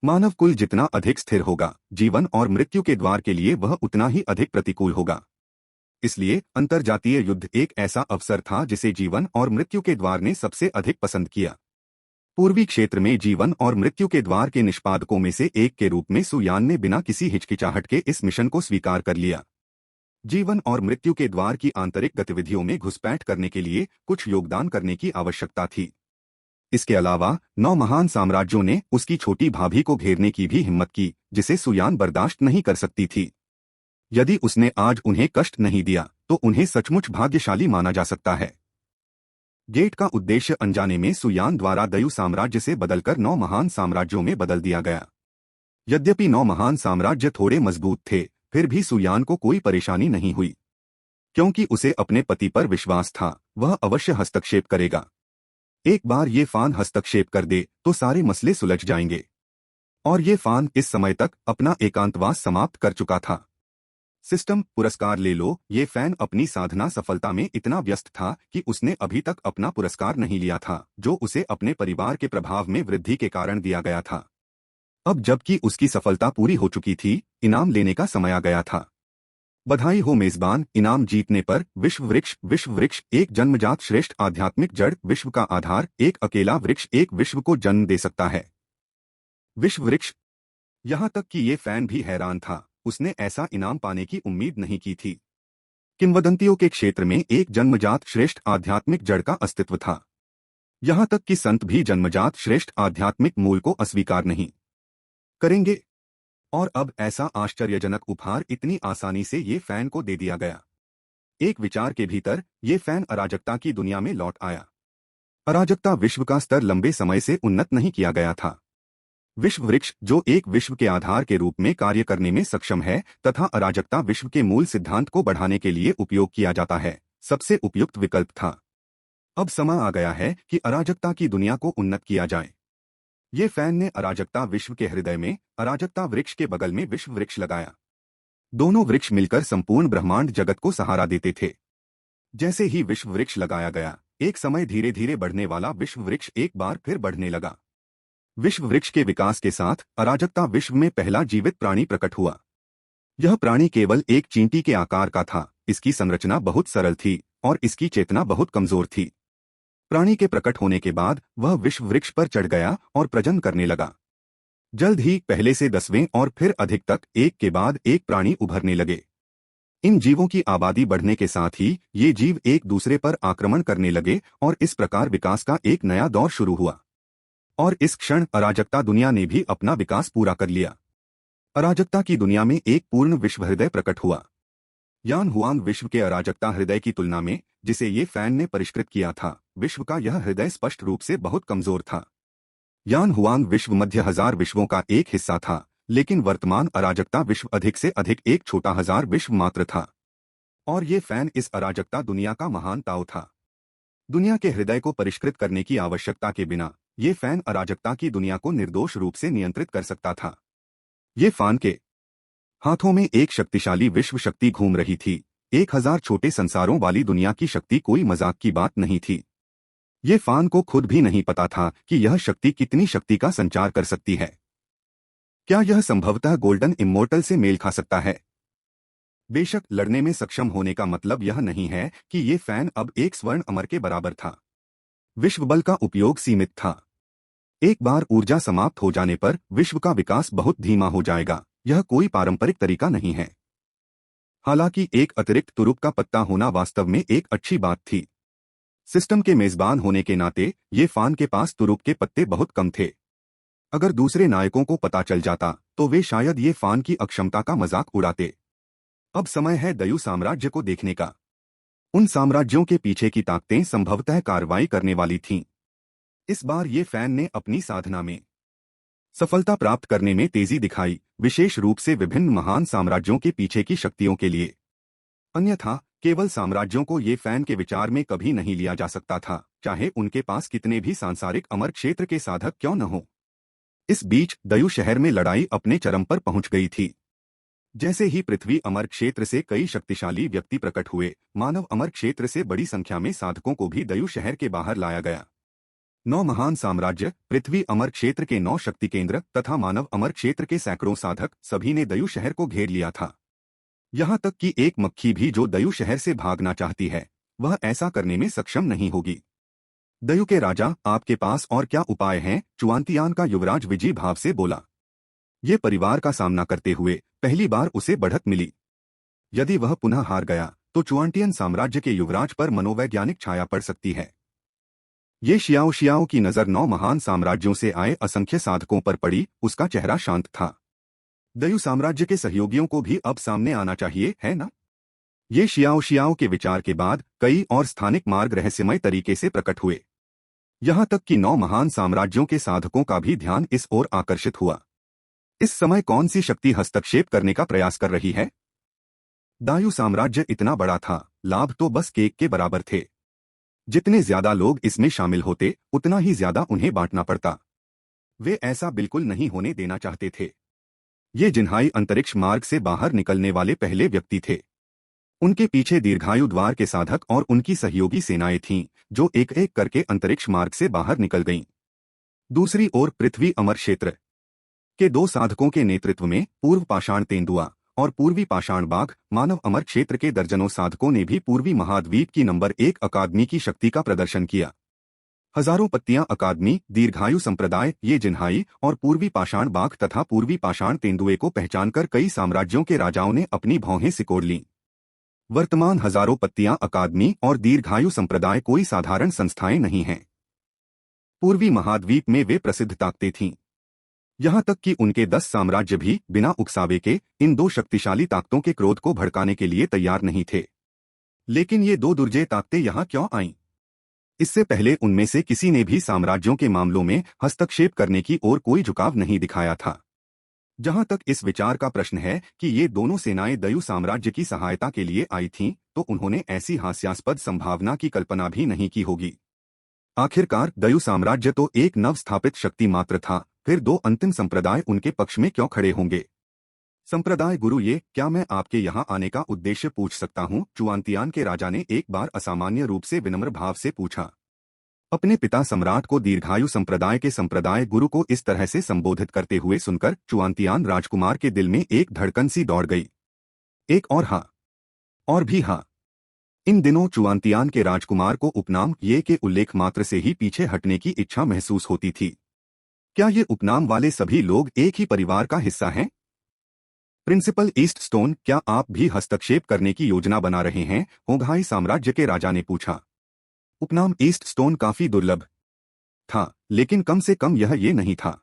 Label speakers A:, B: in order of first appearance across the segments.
A: मानव कुल जितना अधिक स्थिर होगा, जीवन और मृत्यु के द्वार के लिए वह उतना ही अधिक प्रतिकूल होगा। इसलिए अंतर्जातीय युद्ध एक ऐसा अवसर था जिसे जीवन और मृत्यु के द्वार ने सबसे अधिक पसंद किया। पूर्वी क्षेत्र में जीवन और मृत्यु के द्वार के निष्पादकों में से एक के रूप में सुयान ने बिना किसी हिचकिचाहट के इस मिशन को स्वीकार कर लिया। जीवन और मृत्यु के द्वार की आंतरिक गतिविधियों में घुसपैठ करने के लिए कुछ योगदान करने की आवश्यकता थी। इसके अलावा 9 महान साम्राज्यों ने उसकी छोटी भाभी को घेरने की भी हिम्मत की, जिसे सुयान बर्दाश्त नहीं कर सकती थी। यदि उसने आज उन्हें कष्ट नहीं दिया तो उन्हें सचमुच भाग्यशाली माना जा सकता है। गेट का उद्देश्य अनजाने में सुयान द्वारा दयु साम्राज्य से बदलकर 9 महान साम्राज्यों में बदल दिया गया। यद्यपि 9 महान साम्राज्य थोड़े मजबूत थे, फिर भी सुयान को कोई परेशानी नहीं हुई, क्योंकि उसे अपने पति पर विश्वास था, वह अवश्य हस्तक्षेप करेगा। एक बार ये फान हस्तक्षेप कर दे तो सारे मसले सुलझ जाएंगे। और ये फान इस समय तक अपना एकांतवास समाप्त कर चुका था। सिस्टम पुरस्कार ले लो। ये फैन अपनी साधना सफलता में इतना व्यस्त था कि उसने अभी तक अपना पुरस्कार नहीं लिया था, जो उसे अपने परिवार के प्रभाव में वृद्धि के कारण दिया गया था। अब जबकि उसकी सफलता पूरी हो चुकी थी, इनाम लेने का समय आ गया था। बधाई हो मेजबान, इनाम जीतने पर विश्व वृक्ष एक जन्मजात श्रेष्ठ आध्यात्मिक जड़, विश्व का आधार। एक अकेला वृक्ष एक विश्व को जन्म दे सकता है। विश्व वृक्ष। यहाँ तक कि ये फैन भी हैरान था, उसने ऐसा इनाम पाने की उम्मीद नहीं की थी। किंवदंतियों के क्षेत्र में एक जन्मजात श्रेष्ठ आध्यात्मिक जड़ का अस्तित्व था। यहाँ तक कि संत भी जन्मजात श्रेष्ठ आध्यात्मिक मूल को अस्वीकार नहीं करेंगे। और अब ऐसा आश्चर्यजनक उपहार इतनी आसानी से ये फैन को दे दिया गया। एक विचार के भीतर ये फैन अराजकता की दुनिया में लौट आया। अराजकता विश्व का स्तर लंबे समय से उन्नत नहीं किया गया था। विश्व वृक्ष, जो एक विश्व के आधार के रूप में कार्य करने में सक्षम है, तथा अराजकता विश्व के मूल सिद्धांत को बढ़ाने के लिए उपयोग किया जाता है, सबसे उपयुक्त विकल्प था। अब समय आ गया है कि अराजकता की दुनिया को उन्नत किया जाए। ये फैन ने अराजकता विश्व के हृदय में, अराजकता वृक्ष के बगल में विश्व वृक्ष लगाया। दोनों वृक्ष मिलकर संपूर्ण ब्रह्मांड जगत को सहारा देते थे। जैसे ही विश्व वृक्ष लगाया गया, एक समय धीरे धीरे बढ़ने वाला विश्व वृक्ष एक बार फिर बढ़ने लगा। विश्व वृक्ष के विकास के साथ अराजकता विश्व में पहला जीवित प्राणी प्रकट हुआ। यह प्राणी केवल एक चींटी के आकार का था, इसकी संरचना बहुत सरल थी और इसकी चेतना बहुत कमजोर थी। प्राणी के प्रकट होने के बाद वह विश्व वृक्ष पर चढ़ गया और प्रजनन करने लगा। जल्द ही पहले से 10वें और फिर अधिक तक एक के बाद एक प्राणी उभरने लगे। इन जीवों की आबादी बढ़ने के साथ ही ये जीव एक दूसरे पर आक्रमण करने लगे और इस प्रकार विकास का एक नया दौर शुरू हुआ। और इस क्षण अराजकता दुनिया ने भी अपना विकास पूरा कर लिया। अराजकता की दुनिया में एक पूर्ण विश्व हृदय प्रकट हुआ। यान हुआंग विश्व के अराजकता हृदय की तुलना में, जिसे ये फैन ने परिष्कृत किया था, विश्व का यह हृदय स्पष्ट रूप से बहुत कमजोर था। यान हुआंग विश्व मध्य हजार विश्वों का एक हिस्सा था, लेकिन वर्तमान अराजकता विश्व अधिक से अधिक एक छोटा हजार विश्व मात्र था। और ये फैन इस अराजकता दुनिया का महान ताऊ था। दुनिया के हृदय को परिष्कृत करने की आवश्यकता के बिना ये फैन अराजकता की दुनिया को निर्दोष रूप से नियंत्रित कर सकता था। ये फैन के हाथों में एक शक्तिशाली विश्व शक्ति घूम रही थी। 1000 छोटे संसारों वाली दुनिया की शक्ति कोई मजाक की बात नहीं थी। ये फैन को खुद भी नहीं पता था कि यह शक्ति कितनी शक्ति का संचार कर सकती है। क्या यह संभवतः गोल्डन इम्मोर्टल से मेल खा सकता है? बेशक, लड़ने में सक्षम होने का मतलब यह नहीं है कि ये फैन अब एक स्वर्ण अमर के बराबर था। विश्व बल का उपयोग सीमित था। एक बार ऊर्जा समाप्त हो जाने पर विश्व का विकास बहुत धीमा हो जाएगा। यह कोई पारंपरिक तरीका नहीं है। हालांकि एक अतिरिक्त तुरुप का पत्ता होना वास्तव में एक अच्छी बात थी। सिस्टम के मेजबान होने के नाते ये फैन के पास तुरुप के पत्ते बहुत कम थे। अगर दूसरे नायकों को पता चल जाता तो वे शायद ये फैन की अक्षमता का मजाक उड़ाते। अब समय है दयु साम्राज्य को देखने का। उन साम्राज्यों के पीछे की ताकतें संभवतः कार्रवाई करने वाली थीं। इस बार ये फैन ने अपनी साधना में सफलता प्राप्त करने में तेजी दिखाई, विशेष रूप से विभिन्न महान साम्राज्यों के पीछे की शक्तियों के लिए। अन्यथा केवल साम्राज्यों को ये फैन के विचार में कभी नहीं लिया जा सकता था, चाहे उनके पास कितने भी सांसारिक अमर क्षेत्र के साधक क्यों न हो। इस बीच दयु शहर में लड़ाई अपने चरम पर पहुंच गई थी। जैसे ही पृथ्वी अमर क्षेत्र से कई शक्तिशाली व्यक्ति प्रकट हुए, मानव अमर क्षेत्र से बड़ी संख्या में साधकों को भी दयु शहर के बाहर लाया गया। 9 महान साम्राज्य, पृथ्वी अमर क्षेत्र के 9 शक्ति केंद्र तथा मानव अमर क्षेत्र के सैकड़ों साधक सभी ने दयु शहर को घेर लिया था। यहाँ तक कि एक मक्खी भी जो दयु शहर से भागना चाहती है, वह ऐसा करने में सक्षम नहीं होगी। दयु के राजा, आपके पास और क्या उपाय हैं? चुआंतियान का युवराज विजयी भाव से बोला। ये परिवार का सामना करते हुए पहली बार उसे बढ़त मिली। यदि वह पुनः हार गया तो चुआंटियन साम्राज्य के युवराज पर मनोवैज्ञानिक छाया पड़ सकती है। ये शियाओ शियाओ की नजर 9 महान साम्राज्यों से आए असंख्य साधकों पर पड़ी। उसका चेहरा शांत था। दयु साम्राज्य के सहयोगियों को भी अब सामने आना चाहिए, है ना? ये शियाओ शियाओ के विचार के बाद कई और स्थानिक मार्ग रहस्यमय तरीके से प्रकट हुए। यहाँ तक कि 9 महान साम्राज्यों के साधकों का भी ध्यान इस ओर आकर्षित हुआ। इस समय कौन सी शक्ति हस्तक्षेप करने का प्रयास कर रही है? दायु साम्राज्य इतना बड़ा था, लाभ तो बस केक के बराबर थे। जितने ज्यादा लोग इसमें शामिल होते, उतना ही ज्यादा उन्हें बांटना पड़ता। वे ऐसा बिल्कुल नहीं होने देना चाहते थे। ये जिन्हाई अंतरिक्ष मार्ग से बाहर निकलने वाले पहले व्यक्ति थे। उनके पीछे दीर्घायु द्वार के साधक और उनकी सहयोगी सेनाएं थीं, जो एक एक करके अंतरिक्ष मार्ग से बाहर निकल गईं। दूसरी ओर पृथ्वी अमर क्षेत्र के 2 साधकों के नेतृत्व में पूर्व पाषाण तेंदुआ और पूर्वी पाषाण बाघ मानव अमर क्षेत्र के दर्जनों साधकों ने भी पूर्वी महाद्वीप की नंबर 1 अकादमी की शक्ति का प्रदर्शन किया। हजारों पत्तियां अकादमी, दीर्घायु संप्रदाय, ये जिन्हाई और पूर्वी पाषाण बाघ तथा पूर्वी पाषाण तेंदुए को पहचानकर कई साम्राज्यों के राजाओं ने अपनी भौहें सिकोड़ लीं। वर्तमान हजारों पत्तियां अकादमी और दीर्घायु संप्रदाय कोई साधारण संस्थाएं नहीं हैं। पूर्वी महाद्वीप में वे प्रसिद्ध ताकतें थीं। यहाँ तक कि उनके 10 साम्राज्य भी बिना उकसावे के इन 2 शक्तिशाली ताकतों के क्रोध को भड़काने के लिए तैयार नहीं थे। लेकिन ये 2 दुर्जय ताकतें यहाँ क्यों आईं? इससे पहले उनमें से किसी ने भी साम्राज्यों के मामलों में हस्तक्षेप करने की ओर कोई झुकाव नहीं दिखाया था। जहाँ तक इस विचार का प्रश्न है कि ये दोनों सेनाएं दयु साम्राज्य की सहायता के लिए आई थीं, तो उन्होंने ऐसी हास्यास्पद संभावना की कल्पना भी नहीं की होगी। आखिरकार दयु साम्राज्य तो एक नव स्थापित शक्ति मात्र था, फिर 2 अंतिम संप्रदाय उनके पक्ष में क्यों खड़े होंगे? संप्रदाय गुरु, ये क्या मैं आपके यहाँ आने का उद्देश्य पूछ सकता हूँ? चुआंतियान के राजा ने एक बार असामान्य रूप से विनम्र भाव से पूछा। अपने पिता सम्राट को दीर्घायु संप्रदाय के संप्रदाय गुरु को इस तरह से संबोधित करते हुए सुनकर चुआंतियान राजकुमार के दिल में एक धड़कन सी दौड़ गई। एक और हाँ, और भी हाँ। इन दिनों चुआंतियान के राजकुमार को उपनाम ये के उल्लेख मात्र से ही पीछे हटने की इच्छा महसूस होती थी। क्या ये उपनाम वाले सभी लोग एक ही परिवार का हिस्सा हैं? प्रिंसिपल ईस्टस्टोन, क्या आप भी हस्तक्षेप करने की योजना बना रहे हैं? होंघाई साम्राज्य के राजा ने पूछा। उपनाम ईस्टस्टोन काफी दुर्लभ था, लेकिन कम से कम यह ये नहीं था।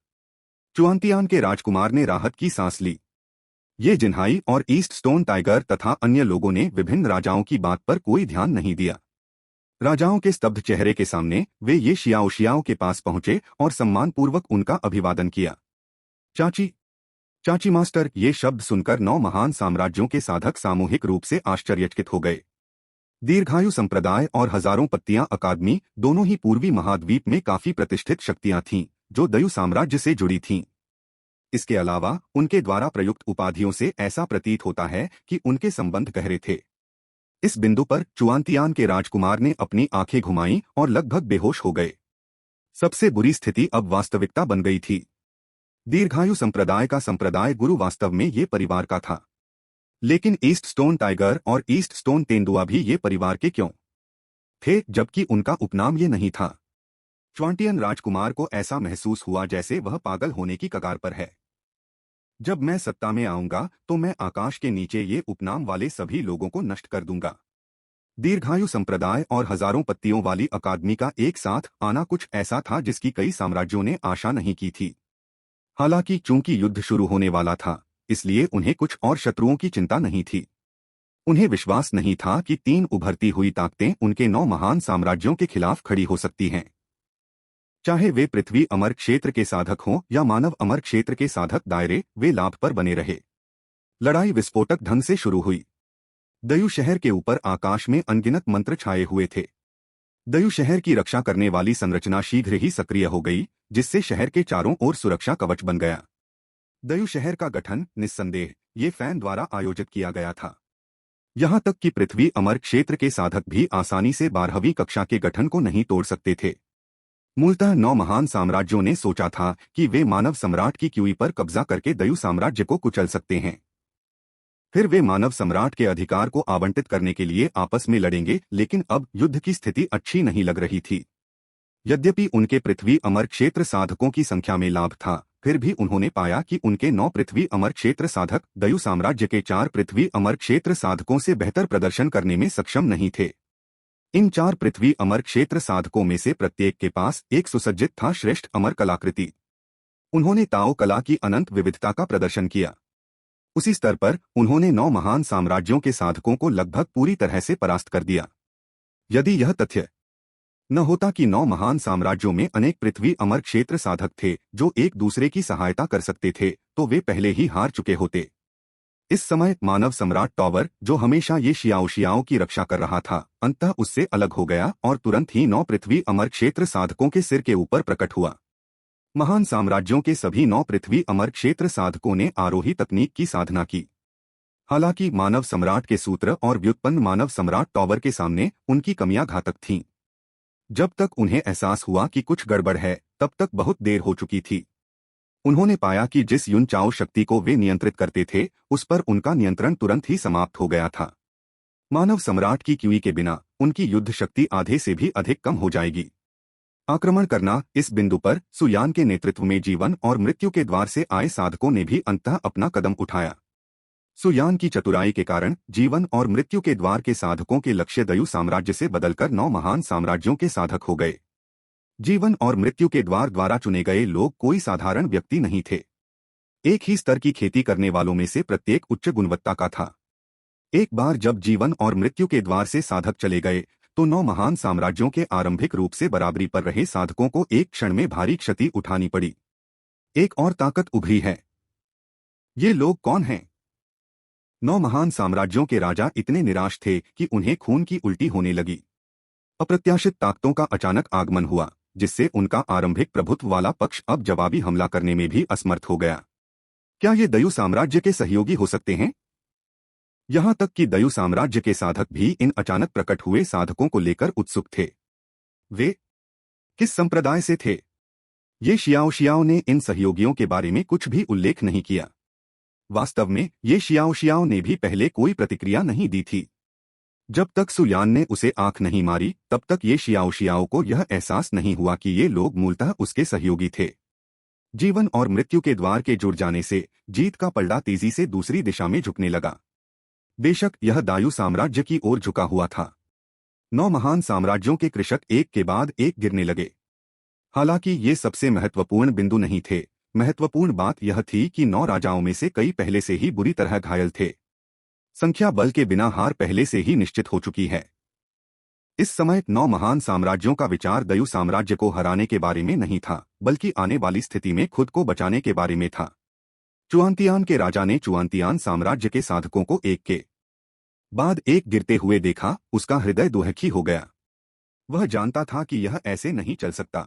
A: चुआंतियान के राजकुमार ने राहत की सांस ली। ये जिन्हाई और ईस्टस्टोन टाइगर तथा अन्य लोगों ने विभिन्न राजाओं की बात पर कोई ध्यान नहीं दिया। राजाओं के स्तब्ध चेहरे के सामने वे ये शियाओ शियाओ के पास पहुंचे और सम्मानपूर्वक उनका अभिवादन किया। चाची, चाची मास्टर, ये शब्द सुनकर 9 महान साम्राज्यों के साधक सामूहिक रूप से आश्चर्यचकित हो गए। दीर्घायु संप्रदाय और हजारों पत्तियां अकादमी दोनों ही पूर्वी महाद्वीप में काफी प्रतिष्ठित शक्तियां थीं, जो दयु साम्राज्य से जुड़ी थीं। इसके अलावा उनके द्वारा प्रयुक्त उपाधियों से ऐसा प्रतीत होता है कि उनके संबंध गहरे थे। इस बिंदु पर चुआंतियान के राजकुमार ने अपनी आंखें घुमाईं और लगभग बेहोश हो गए। सबसे बुरी स्थिति अब वास्तविकता बन गई थी। दीर्घायु संप्रदाय का संप्रदाय गुरु वास्तव में ये परिवार का था, लेकिन ईस्टस्टोन टाइगर और ईस्टस्टोन तेंदुआ भी ये परिवार के क्यों थे, जबकि उनका उपनाम ये नहीं था? चुआंटियन राजकुमार को ऐसा महसूस हुआ जैसे वह पागल होने की कगार पर है। जब मैं सत्ता में आऊंगा तो मैं आकाश के नीचे ये उपनाम वाले सभी लोगों को नष्ट कर दूंगा। दीर्घायु संप्रदाय और हजारों पत्तियों वाली अकादमी का एक साथ आना कुछ ऐसा था जिसकी कई साम्राज्यों ने आशा नहीं की थी। हालांकि चूंकि युद्ध शुरू होने वाला था, इसलिए उन्हें कुछ और शत्रुओं की चिंता नहीं थी। उन्हें विश्वास नहीं था कि 3 उभरती हुई ताकतें उनके 9 महान साम्राज्यों के खिलाफ खड़ी हो सकती हैं। चाहे वे पृथ्वी अमर क्षेत्र के साधक हों या मानव अमर क्षेत्र के साधक दायरे, वे लाभ पर बने रहे। लड़ाई विस्फोटक ढंग से शुरू हुई। दयु शहर के ऊपर आकाश में अनगिनत मंत्र छाए हुए थे। दयु शहर की रक्षा करने वाली संरचना शीघ्र ही सक्रिय हो गई, जिससे शहर के चारों ओर सुरक्षा कवच बन गया। दयु शहर का गठन निस्संदेह ये फैन द्वारा आयोजित किया गया था। यहाँ तक कि पृथ्वी अमर क्षेत्र के साधक भी आसानी से 12वीं कक्षा के गठन को नहीं तोड़ सकते थे। मूलतः 9 महान साम्राज्यों ने सोचा था कि वे मानव सम्राट की क्यूई पर कब्जा करके दयु साम्राज्य को कुचल सकते हैं। फिर वे मानव सम्राट के अधिकार को आवंटित करने के लिए आपस में लड़ेंगे, लेकिन अब युद्ध की स्थिति अच्छी नहीं लग रही थी। यद्यपि उनके पृथ्वी अमर क्षेत्र साधकों की संख्या में लाभ था, फिर भी उन्होंने पाया कि उनके 9 पृथ्वी अमर क्षेत्र साधक दयु साम्राज्य के 4 पृथ्वी अमर क्षेत्र साधकों से बेहतर प्रदर्शन करने में सक्षम नहीं थे। इन 4 पृथ्वी अमर क्षेत्र साधकों में से प्रत्येक के पास एक सुसज्जित था श्रेष्ठ अमर कलाकृति। उन्होंने ताओ कला की अनंत विविधता का प्रदर्शन किया। उसी स्तर पर उन्होंने 9 महान साम्राज्यों के साधकों को लगभग पूरी तरह से परास्त कर दिया। यदि यह तथ्य न होता कि 9 महान साम्राज्यों में अनेक पृथ्वी अमर क्षेत्र साधक थे जो एक दूसरे की सहायता कर सकते थे, तो वे पहले ही हार चुके होते। इस समय मानव सम्राट टॉवर, जो हमेशा ये शियाओ की रक्षा कर रहा था, अंततः उससे अलग हो गया और तुरंत ही 9 पृथ्वी अमर क्षेत्र साधकों के सिर के ऊपर प्रकट हुआ। महान साम्राज्यों के सभी 9 पृथ्वी अमर क्षेत्र साधकों ने आरोही तकनीक की साधना की। हालांकि मानव सम्राट के सूत्र और व्युत्पन्न मानव सम्राट टॉवर के सामने उनकी कमियां घातक थीं। जब तक उन्हें एहसास हुआ कि कुछ गड़बड़ है, तब तक बहुत देर हो चुकी थी। उन्होंने पाया कि जिस युन चाओ शक्ति को वे नियंत्रित करते थे, उस पर उनका नियंत्रण तुरंत ही समाप्त हो गया था। मानव सम्राट की क्यूई के बिना उनकी युद्ध शक्ति आधे से भी अधिक कम हो जाएगी। आक्रमण करना। इस बिंदु पर सुयान के नेतृत्व में जीवन और मृत्यु के द्वार से आए साधकों ने भी अंततः अपना कदम उठाया। सुयान की चतुराई के कारण जीवन और मृत्यु के द्वार के साधकों के लक्ष्य दयु साम्राज्य से बदलकर 9 महान साम्राज्यों के साधक हो गए। जीवन और मृत्यु के द्वार द्वारा चुने गए लोग कोई साधारण व्यक्ति नहीं थे। एक ही स्तर की खेती करने वालों में से प्रत्येक उच्च गुणवत्ता का था। एक बार जब जीवन और मृत्यु के द्वार से साधक चले गए, तो 9 महान साम्राज्यों के आरंभिक रूप से बराबरी पर रहे साधकों को एक क्षण में भारी क्षति उठानी पड़ी। एक और ताकत उभरी है। ये लोग कौन हैं? 9 महान साम्राज्यों के राजा इतने निराश थे कि उन्हें खून की उल्टी होने लगी। अप्रत्याशित ताकतों का अचानक आगमन हुआ, जिससे उनका आरंभिक प्रभुत्व वाला पक्ष अब जवाबी हमला करने में भी असमर्थ हो गया। क्या ये दयु साम्राज्य के सहयोगी हो सकते हैं? यहां तक कि दयु साम्राज्य के साधक भी इन अचानक प्रकट हुए साधकों को लेकर उत्सुक थे। वे किस संप्रदाय से थे? ये शियाओ ने इन सहयोगियों के बारे में कुछ भी उल्लेख नहीं किया। वास्तव में ये शियाओ ने भी पहले कोई प्रतिक्रिया नहीं दी थी। जब तक सुयान ने उसे आंख नहीं मारी, तब तक ये शियाओ को यह एहसास नहीं हुआ कि ये लोग मूलतः उसके सहयोगी थे। जीवन और मृत्यु के द्वार के जुड़ जाने से जीत का पलड़ा तेजी से दूसरी दिशा में झुकने लगा। बेशक यह दायु साम्राज्य की ओर झुका हुआ था। 9 महान साम्राज्यों के कृषक एक के बाद एक गिरने लगे। हालांकि ये सबसे महत्वपूर्ण बिंदु नहीं थे। महत्वपूर्ण बात यह थी कि 9 राजाओं में से कई पहले से ही बुरी तरह घायल थे। संख्या बल के बिना हार पहले से ही निश्चित हो चुकी है। इस समय 9 महान साम्राज्यों का विचार दयु साम्राज्य को हराने के बारे में नहीं था, बल्कि आने वाली स्थिति में खुद को बचाने के बारे में था। चुआंतियान के राजा ने चुआंतियान साम्राज्य के साधकों को एक के बाद एक गिरते हुए देखा। उसका हृदय दुखी हो गया। वह जानता था कि यह ऐसे नहीं चल सकता।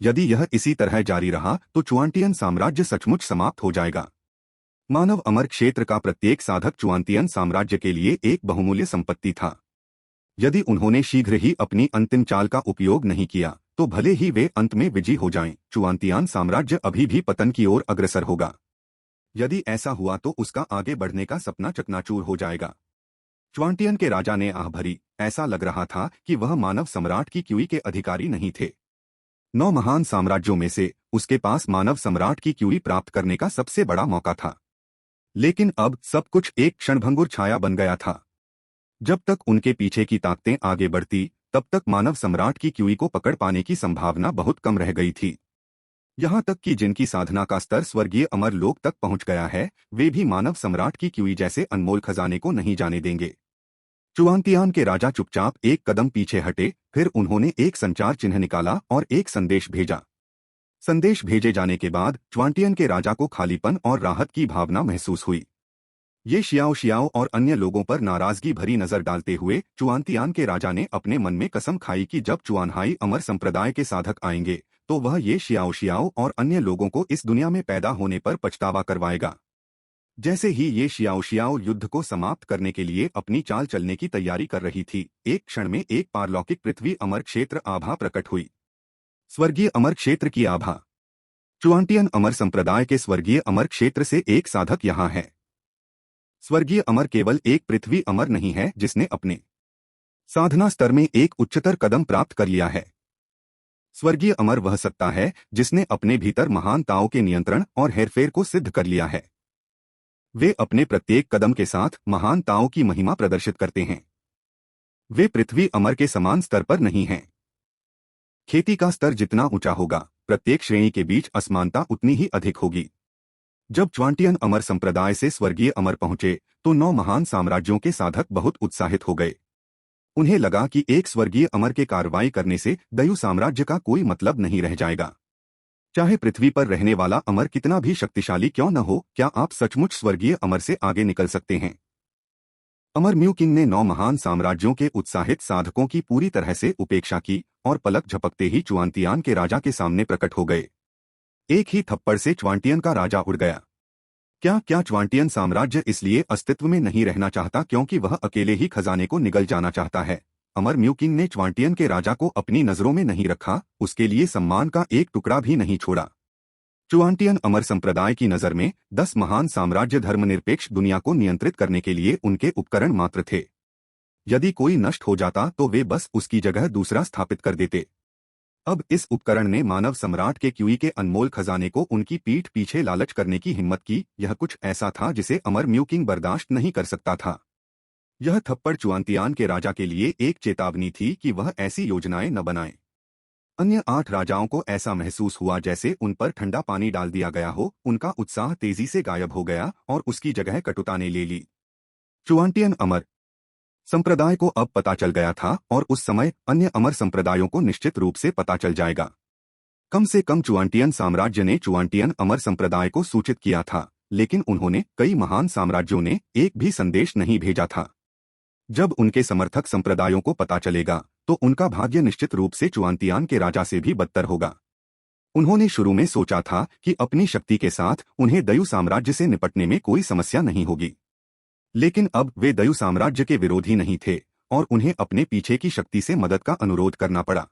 A: यदि यह इसी तरह जारी रहा तो चुआंटियन साम्राज्य सचमुच समाप्त हो जाएगा। मानव अमर क्षेत्र का प्रत्येक साधक चुआंतियन साम्राज्य के लिए एक बहुमूल्य संपत्ति था। यदि उन्होंने शीघ्र ही अपनी अंतिम चाल का उपयोग नहीं किया, तो भले ही वे अंत में विजयी हो जाएं, चुआंतियान साम्राज्य अभी भी पतन की ओर अग्रसर होगा। यदि ऐसा हुआ तो उसका आगे बढ़ने का सपना चकनाचूर हो जाएगा। चुआंटियन के राजा ने आह भरी। ऐसा लग रहा था कि वह मानव सम्राट की क्यूई के अधिकारी नहीं थे। 9 महान साम्राज्यों में से उसके पास मानव सम्राट की क्यूई प्राप्त करने का सबसे बड़ा मौका था। लेकिन अब सब कुछ एक क्षणभंगुर छाया बन गया था। जब तक उनके पीछे की ताकतें आगे बढ़ती, तब तक मानव सम्राट की क्यूई को पकड़ पाने की संभावना बहुत कम रह गई थी। यहां तक कि जिनकी साधना का स्तर स्वर्गीय अमर लोक तक पहुंच गया है, वे भी मानव सम्राट की क्यूई जैसे अनमोल खजाने को नहीं जाने देंगे। चुआंतियान के राजा चुपचाप एक कदम पीछे हटे। फिर उन्होंने एक संचार चिन्ह निकाला और एक संदेश भेजा। संदेश भेजे जाने के बाद चुआंटियन के राजा को खालीपन और राहत की भावना महसूस हुई। ये शियाओ और अन्य लोगों पर नाराजगी भरी नजर डालते हुए चुआंतियान के राजा ने अपने मन में कसम खाई कि जब चुआनहाई अमर संप्रदाय के साधक आएंगे, तो वह ये शियाओ और अन्य लोगों को इस दुनिया में पैदा होने पर पछतावा करवाएगा। जैसे ही ये शियाओ युद्ध को समाप्त करने के लिए अपनी चाल चलने की तैयारी कर रही थी, एक क्षण में एक पारलौकिक पृथ्वी अमर क्षेत्र आभा प्रकट हुई। स्वर्गीय अमर क्षेत्र की आभा। चुआंटियन अमर संप्रदाय के स्वर्गीय अमर क्षेत्र से एक साधक यहाँ है। स्वर्गीय अमर केवल एक पृथ्वी अमर नहीं है जिसने अपने साधना स्तर में एक उच्चतर कदम प्राप्त कर लिया है। स्वर्गीय अमर वह सत्ता है जिसने अपने भीतर महानताओं के नियंत्रण और हेरफेर को सिद्ध कर लिया है। वे अपने प्रत्येक कदम के साथ महानताओं की महिमा प्रदर्शित करते हैं। वे पृथ्वी अमर के समान स्तर पर नहीं हैं। खेती का स्तर जितना ऊंचा होगा, प्रत्येक श्रेणी के बीच असमानता उतनी ही अधिक होगी। जब च्वांटियन अमर संप्रदाय से स्वर्गीय अमर पहुंचे तो 9 महान साम्राज्यों के साधक बहुत उत्साहित हो गए। उन्हें लगा कि एक स्वर्गीय अमर के कार्रवाई करने से दयु साम्राज्य का कोई मतलब नहीं रह जाएगा। चाहे पृथ्वी पर रहने वाला अमर कितना भी शक्तिशाली क्यों न हो, क्या आप सचमुच स्वर्गीय अमर से आगे निकल सकते हैं? अमर म्यू किंग ने 9 महान साम्राज्यों के उत्साहित साधकों की पूरी तरह से उपेक्षा की और पलक झपकते ही चुआंतियान के राजा के सामने प्रकट हो गए। एक ही थप्पड़ से च्वांटियन का राजा उड़ गया। क्या च्वांटियन साम्राज्य इसलिए अस्तित्व में नहीं रहना चाहता क्योंकि वह अकेले ही खजाने को निगल जाना चाहता है? अमर म्यू किंग ने च्वांटियन के राजा को अपनी नजरों में नहीं रखा, उसके लिए सम्मान का एक टुकड़ा भी नहीं छोड़ा। च्वांटियन अमर संप्रदाय की नजर में 10 महान साम्राज्य धर्मनिरपेक्ष दुनिया को नियंत्रित करने के लिए उनके उपकरण मात्र थे। यदि कोई नष्ट हो जाता तो वे बस उसकी जगह दूसरा स्थापित कर देते। अब इस उपकरण ने मानव सम्राट के क्यूई के अनमोल खजाने को उनकी पीठ पीछे लालच करने की हिम्मत की। यह कुछ ऐसा था जिसे अमर म्यू किंग बर्दाश्त नहीं कर सकता था। यह थप्पड़ चुआंतियान के राजा के लिए एक चेतावनी थी कि वह ऐसी योजनाएं न बनाए। अन्य 8 राजाओं को ऐसा महसूस हुआ जैसे उन पर ठंडा पानी डाल दिया गया हो। उनका उत्साह तेजी से गायब हो गया और उसकी जगह कटुता ने ले ली। चुआंटियन अमर संप्रदाय को अब पता चल गया था और उस समय अन्य अमर संप्रदायों को निश्चित रूप से पता चल जाएगा। कम से कम चुआंटियन साम्राज्य ने चुआंटियन अमर संप्रदाय को सूचित किया था, लेकिन उन्होंने कई महान साम्राज्यों ने एक भी संदेश नहीं भेजा था। जब उनके समर्थक संप्रदायों को पता चलेगा तो उनका भाग्य निश्चित रूप से चुआंतियान के राजा से भी बदतर होगा। उन्होंने शुरू में सोचा था कि अपनी शक्ति के साथ उन्हें दयु साम्राज्य से निपटने में कोई समस्या नहीं होगी, लेकिन अब वे दयु साम्राज्य के विरोधी नहीं थे और उन्हें अपने पीछे की शक्ति से मदद का अनुरोध करना पड़ा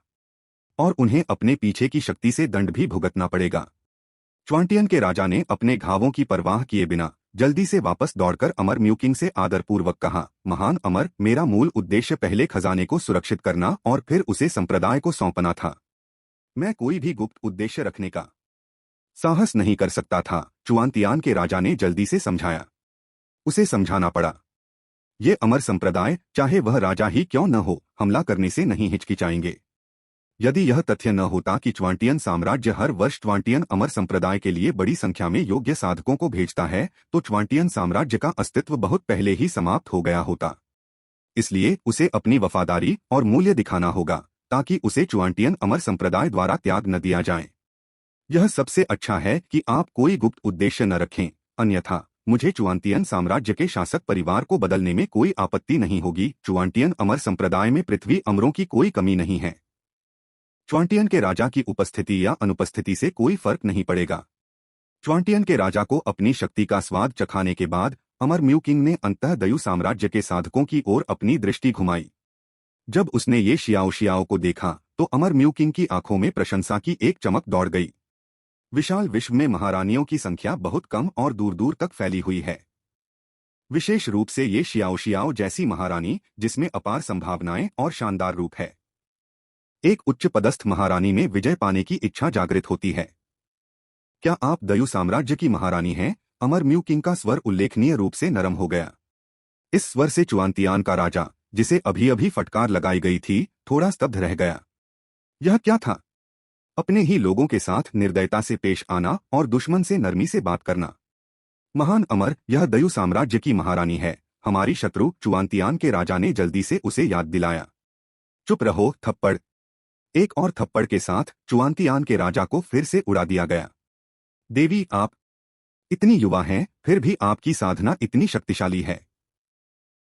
A: और उन्हें अपने पीछे की शक्ति से दंड भी भुगतना पड़ेगा। च्वांटियन के राजा ने अपने घावों की परवाह किए बिना जल्दी से वापस दौड़कर अमर म्यू किंग से आदरपूर्वक कहा, महान अमर, मेरा मूल उद्देश्य पहले खजाने को सुरक्षित करना और फिर उसे संप्रदाय को सौंपना था। मैं कोई भी गुप्त उद्देश्य रखने का साहस नहीं कर सकता था। चुआंतियान के राजा ने जल्दी से समझाया। उसे समझाना पड़ा। ये अमर संप्रदाय, चाहे वह राजा ही क्यों न हो, हमला करने से नहीं हिचकिचाएंगे। यदि यह तथ्य न होता कि च्वांटियन साम्राज्य हर वर्ष च्वांटियन अमर संप्रदाय के लिए बड़ी संख्या में योग्य साधकों को भेजता है, तो च्वांटियन साम्राज्य का अस्तित्व बहुत पहले ही समाप्त हो गया होता। इसलिए उसे अपनी वफादारी और मूल्य दिखाना होगा ताकि उसे च्वांटियन अमर संप्रदाय द्वारा त्याग न दिया जाए। यह सबसे अच्छा है कि आप कोई गुप्त उद्देश्य न रखें, अन्यथा मुझे चुआंतियन साम्राज्य के शासक परिवार को बदलने में कोई आपत्ति नहीं होगी। चुआंटियन अमर संप्रदाय में पृथ्वी अमरों की कोई कमी नहीं है। च्वांटियन के राजा की उपस्थिति या अनुपस्थिति से कोई फर्क नहीं पड़ेगा। च्वांटियन के राजा को अपनी शक्ति का स्वाद चखाने के बाद अमर म्यू किंग ने अंतः दयु साम्राज्य के साधकों की ओर अपनी दृष्टि घुमाई। जब उसने ये शियाओ शियाओ को देखा तो अमर म्यू किंग की आंखों में प्रशंसा की एक चमक दौड़ गई। विशाल विश्व में महारानियों की संख्या बहुत कम और दूर दूर तक फैली हुई है, विशेष रूप से ये शियाओ शियाओ जैसी महारानी जिसमें अपार संभावनाएं और शानदार रूप है। एक उच्च पदस्थ महारानी में विजय पाने की इच्छा जागृत होती है। क्या आप दयु साम्राज्य की महारानी हैं? अमर म्यू किंग का स्वर उल्लेखनीय रूप से नरम हो गया। इस स्वर से चुआंतियान का राजा, जिसे अभी अभी फटकार लगाई गई थी, थोड़ा स्तब्ध रह गया। यह क्या था? अपने ही लोगों के साथ निर्दयता से पेश आना और दुश्मन से नरमी से बात करना। महान अमर, यह दयु साम्राज्य की महारानी है, हमारी शत्रु। चुआंतियान के राजा ने जल्दी से उसे याद दिलाया। चुप रहो। थप्पड़। एक और थप्पड़ के साथ चुआंतियान के राजा को फिर से उड़ा दिया गया। देवी, आप इतनी युवा हैं, फिर भी आपकी साधना इतनी शक्तिशाली है।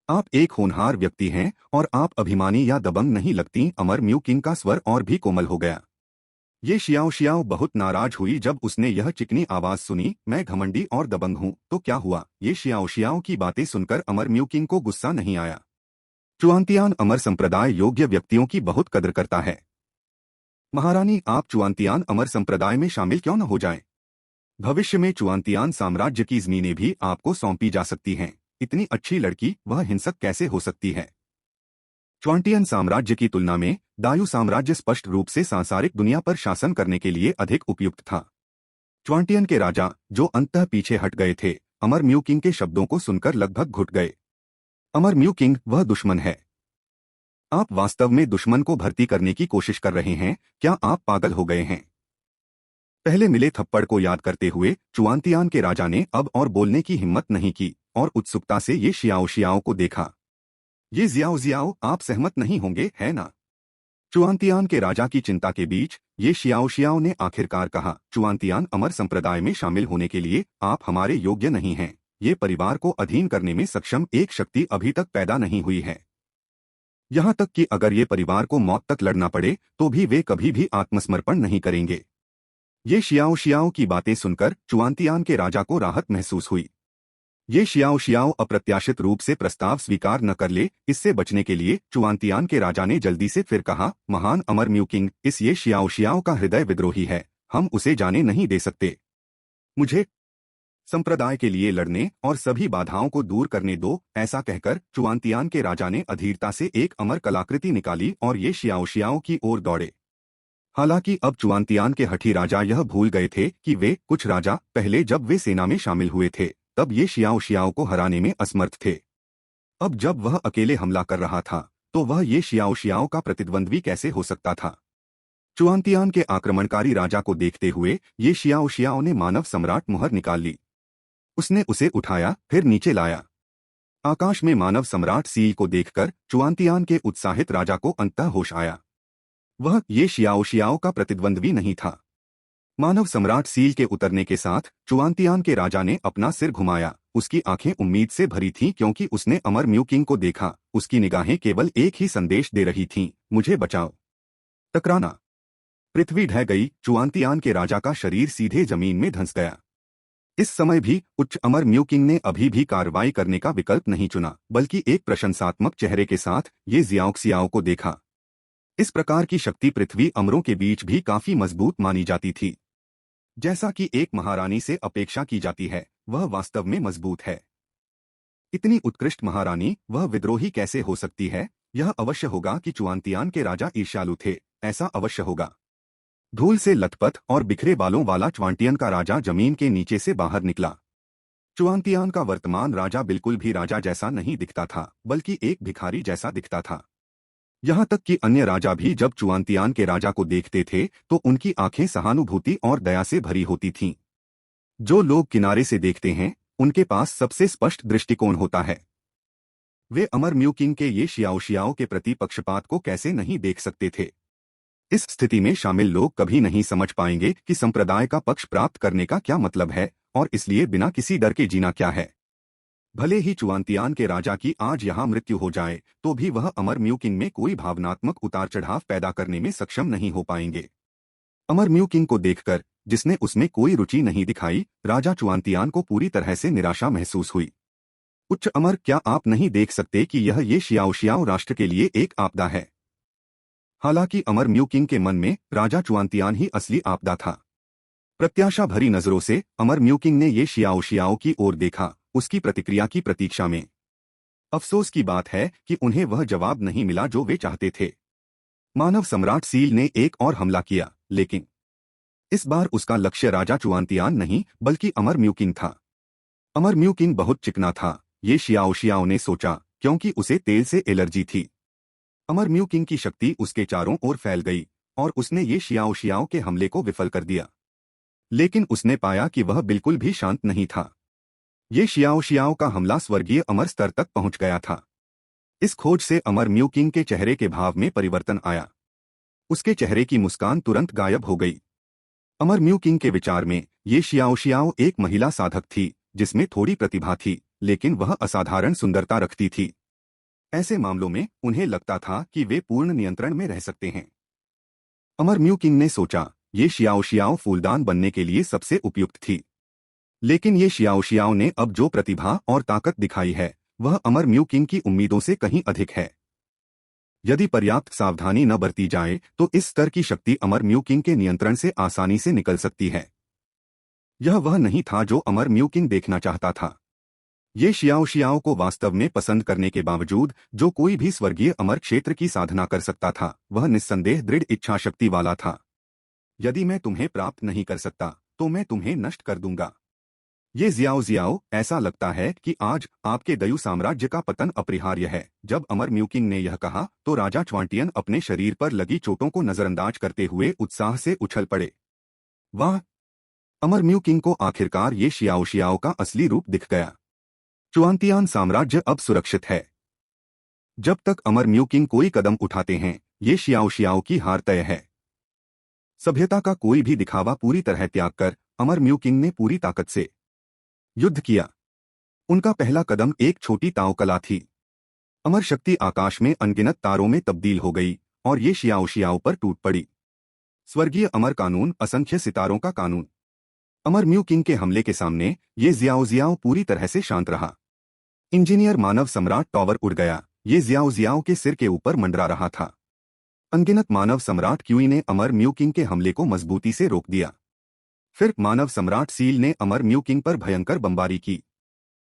A: आप एक होनहार व्यक्ति हैं और आप अभिमानी या दबंग नहीं लगती। अमर म्यू किंग का स्वर और भी कोमल हो गया। ये शियाओ शियाओ बहुत नाराज हुई जब उसने यह चिकनी आवाज सुनी, मैं घमंडी और दबंग हूं तो क्या हुआ? ये शियाओ शियाओ की बातें सुनकर अमर म्यू किंग को गुस्सा नहीं आया। चुआंतियान अमर संप्रदाय योग्य व्यक्तियों की बहुत कदर करता है। महारानी, आप चुआंतियान अमर संप्रदाय में शामिल क्यों न हो जाएं? भविष्य में चुआंतियान साम्राज्य की जमीनें भी आपको सौंपी जा सकती हैं। इतनी अच्छी लड़की वह हिंसक कैसे हो सकती है? च्वांटियन साम्राज्य की तुलना में दायु साम्राज्य स्पष्ट रूप से सांसारिक दुनिया पर शासन करने के लिए अधिक उपयुक्त था। च्वांटियन के राजा, जो अंततः पीछे हट गए थे, अमर म्यू किंग के शब्दों को सुनकर लगभग घुट गए। अमर म्यू किंग वह दुश्मन है। आप वास्तव में दुश्मन को भर्ती करने की कोशिश कर रहे हैं? क्या आप पागल हो गए हैं? पहले मिले थप्पड़ को याद करते हुए चुआंतियान के राजा ने अब और बोलने की हिम्मत नहीं की और उत्सुकता से ये शियाओ शियाओ को देखा। ये जियाओ जियाओ, आप सहमत नहीं होंगे, है ना? चुआंतियान के राजा की चिंता के बीच ये शियाओ शियाओ ने आखिरकार कहा, चुआंतियान अमर संप्रदाय में शामिल होने के लिए आप हमारे योग्य नहीं हैं। ये परिवार को अधीन करने में सक्षम एक शक्ति अभी तक पैदा नहीं हुई है। यहाँ तक कि अगर ये परिवार को मौत तक लड़ना पड़े तो भी वे कभी भी आत्मसमर्पण नहीं करेंगे। ये शियाओ शियाओ की बातें सुनकर चुआंतियान के राजा को राहत महसूस हुई। ये शियाओ शियाओ अप्रत्याशित रूप से प्रस्ताव स्वीकार न कर ले, इससे बचने के लिए चुआंतियान के राजा ने जल्दी से फिर कहा, महान अमर म्यू किंग, इस ये शियाओ शियाओ का हृदय विद्रोही है, हम उसे जाने नहीं दे सकते। मुझे संप्रदाय के लिए लड़ने और सभी बाधाओं को दूर करने दो। ऐसा कहकर चुआंतियान के राजा ने अधीरता से एक अमर कलाकृति निकाली और ये शियाओ शियाओ की ओर दौड़े। हालांकि अब चुआंतियान के हठी राजा यह भूल गए थे कि वे कुछ राजा पहले जब वे सेना में शामिल हुए थे तब ये शियाओ शियाओ को हराने में असमर्थ थे। अब जब वह अकेले हमला कर रहा था तो वह ये शियाओ शियाओ का प्रतिद्वंद्वी कैसे हो सकता था? चुआंतियान के आक्रमणकारी राजा को देखते हुए ये शियाओ शियाओ ने मानव सम्राट मुहर निकाल ली। उसने उसे उठाया, फिर नीचे लाया। आकाश में मानव सम्राट सील को देखकर चुआंतियान के उत्साहित राजा को अंततः होश आया। वह ये शियाओ शियाओ का प्रतिद्वंद्वी नहीं था। मानव सम्राट सील के उतरने के साथ चुआंतियान के राजा ने अपना सिर घुमाया। उसकी आंखें उम्मीद से भरी थीं क्योंकि उसने अमर म्यू किंग को देखा। उसकी निगाहें केवल एक ही संदेश दे रही थीं, मुझे बचाओ। टकराना। पृथ्वी ढह गई। चुआंतियान के राजा का शरीर सीधे जमीन में धंस गया। इस समय भी उच्च अमर म्यू किंग ने अभी भी कार्रवाई करने का विकल्प नहीं चुना, बल्कि एक प्रशंसात्मक चेहरे के साथ ये जियाओक्सियाओ को देखा। इस प्रकार की शक्ति पृथ्वी अमरों के बीच भी काफी मजबूत मानी जाती थी। जैसा कि एक महारानी से अपेक्षा की जाती है, वह वास्तव में मजबूत है। इतनी उत्कृष्ट महारानी वह विद्रोही कैसे हो सकती है? यह अवश्य होगा कि चुआंतियान के राजा ईर्ष्यालु थे, ऐसा अवश्य होगा। धूल से लथपथ और बिखरे बालों वाला च्वांटियन का राजा जमीन के नीचे से बाहर निकला। चुआंतियान का वर्तमान राजा बिल्कुल भी राजा जैसा नहीं दिखता था, बल्कि एक भिखारी जैसा दिखता था। यहाँ तक कि अन्य राजा भी जब चुआंतियान के राजा को देखते थे तो उनकी आंखें सहानुभूति और दया से भरी होती थीं। जो लोग किनारे से देखते हैं उनके पास सबसे स्पष्ट दृष्टिकोण होता है। वे अमर म्यू किंग के ये शियाओ शियाओ के प्रति पक्षपात को कैसे नहीं देख सकते थे? इस स्थिति में शामिल लोग कभी नहीं समझ पाएंगे कि संप्रदाय का पक्ष प्राप्त करने का क्या मतलब है और इसलिए बिना किसी डर के जीना क्या है। भले ही चुआंतियान के राजा की आज यहाँ मृत्यु हो जाए तो भी वह अमर म्यू किंग में कोई भावनात्मक उतार चढ़ाव पैदा करने में सक्षम नहीं हो पाएंगे। अमर म्यू किंग को देखकर, जिसने उसमें कोई रुचि नहीं दिखाई, राजा चुआंतियान को पूरी तरह से निराशा महसूस हुई। उच्च अमर, क्या आप नहीं देख सकते कि यह ये शियाओ शियाओ राष्ट्र के लिए एक आपदा है? हालांकि अमर म्यू किंग के मन में राजा चुआंतियान ही असली आपदा था। प्रत्याशा भरी नजरों से अमर म्यू किंग ने ये शियाओ शियाओ की ओर देखा, उसकी प्रतिक्रिया की प्रतीक्षा में। अफसोस की बात है कि उन्हें वह जवाब नहीं मिला जो वे चाहते थे। मानव सम्राट सील ने एक और हमला किया, लेकिन इस बार उसका लक्ष्य राजा चुआंतियान नहीं बल्कि अमर म्यू किंग था। अमर म्यू किंग बहुत चिकना था, ये शियाओ शियाओ ने सोचा, क्योंकि उसे तेल से एलर्जी थी। अमर म्यू किंग की शक्ति उसके चारों ओर फैल गई और उसने ये शियाओ शियाओ के हमले को विफल कर दिया। लेकिन उसने पाया कि वह बिल्कुल भी शांत नहीं था। ये शियाओ शियाओ का हमला स्वर्गीय अमर स्तर तक पहुंच गया था। इस खोज से अमर म्यू किंग के चेहरे के भाव में परिवर्तन आया। उसके चेहरे की मुस्कान तुरंत गायब हो गई। अमर म्यू किंग के विचार में ये शियाओ शियाओ एक महिला साधक थी जिसमें थोड़ी प्रतिभा थी, लेकिन वह असाधारण सुंदरता रखती थी। ऐसे मामलों में उन्हें लगता था कि वे पूर्ण नियंत्रण में रह सकते हैं। अमर म्यू किंग ने सोचा, ये शियाओ शियाओ फूलदान बनने के लिए सबसे उपयुक्त थी। लेकिन ये शियाओ शियाओ ने अब जो प्रतिभा और ताकत दिखाई है वह अमर म्यू किंग की उम्मीदों से कहीं अधिक है। यदि पर्याप्त सावधानी न बरती जाए तो इस स्तर की शक्ति अमर म्यू किंग के नियंत्रण से आसानी से निकल सकती है। यह वह नहीं था जो अमर म्यू किंग देखना चाहता था। ये शियाओ शियाओ को वास्तव में पसंद करने के बावजूद जो कोई भी स्वर्गीय अमर क्षेत्र की साधना कर सकता था, वह निस्संदेह दृढ़ इच्छा शक्ति वाला था। यदि मैं तुम्हें प्राप्त नहीं कर सकता तो मैं तुम्हें नष्ट कर दूंगा। ये जियाओ जियाओ, ऐसा लगता है कि आज आपके दयु साम्राज्य का पतन अपरिहार्य है। जब अमर म्यू किंग ने यह कहा तो राजा च्वांटियन अपने शरीर पर लगी चोटों को नजरअंदाज करते हुए उत्साह से उछल पड़े। वाह! अमर म्यू किंग को आखिरकार ये शियाओ शियाओ का असली रूप दिख गया। चुआंतियान साम्राज्य अब सुरक्षित है। जब तक अमर म्यू किंग कोई कदम उठाते हैं, ये शियाओ शियाओ की हार तय है। सभ्यता का कोई भी दिखावा पूरी तरह त्याग कर अमर म्यू किंग ने पूरी ताकत से युद्ध किया। उनका पहला कदम एक छोटी ताव कला थी। अमर शक्ति आकाश में अनगिनत तारों में तब्दील हो गई और ये शियाओ शियाओ पर टूट पड़ी। स्वर्गीय अमर कानून, असंख्य सितारों का कानून। अमर म्यू किंग के हमले के सामने ये जियाओ जियाओ पूरी तरह से शांत रहा। इंजीनियर मानव सम्राट टॉवर उड़ गया। ये जियाओ जियाओ के सिर के ऊपर मंडरा रहा था। अनगिनत मानव सम्राट क्यूई ने अमर म्यू किंग के हमले को मजबूती से रोक दिया। फिर मानव सम्राट सील ने अमर म्यू किंग पर भयंकर बमबारी की।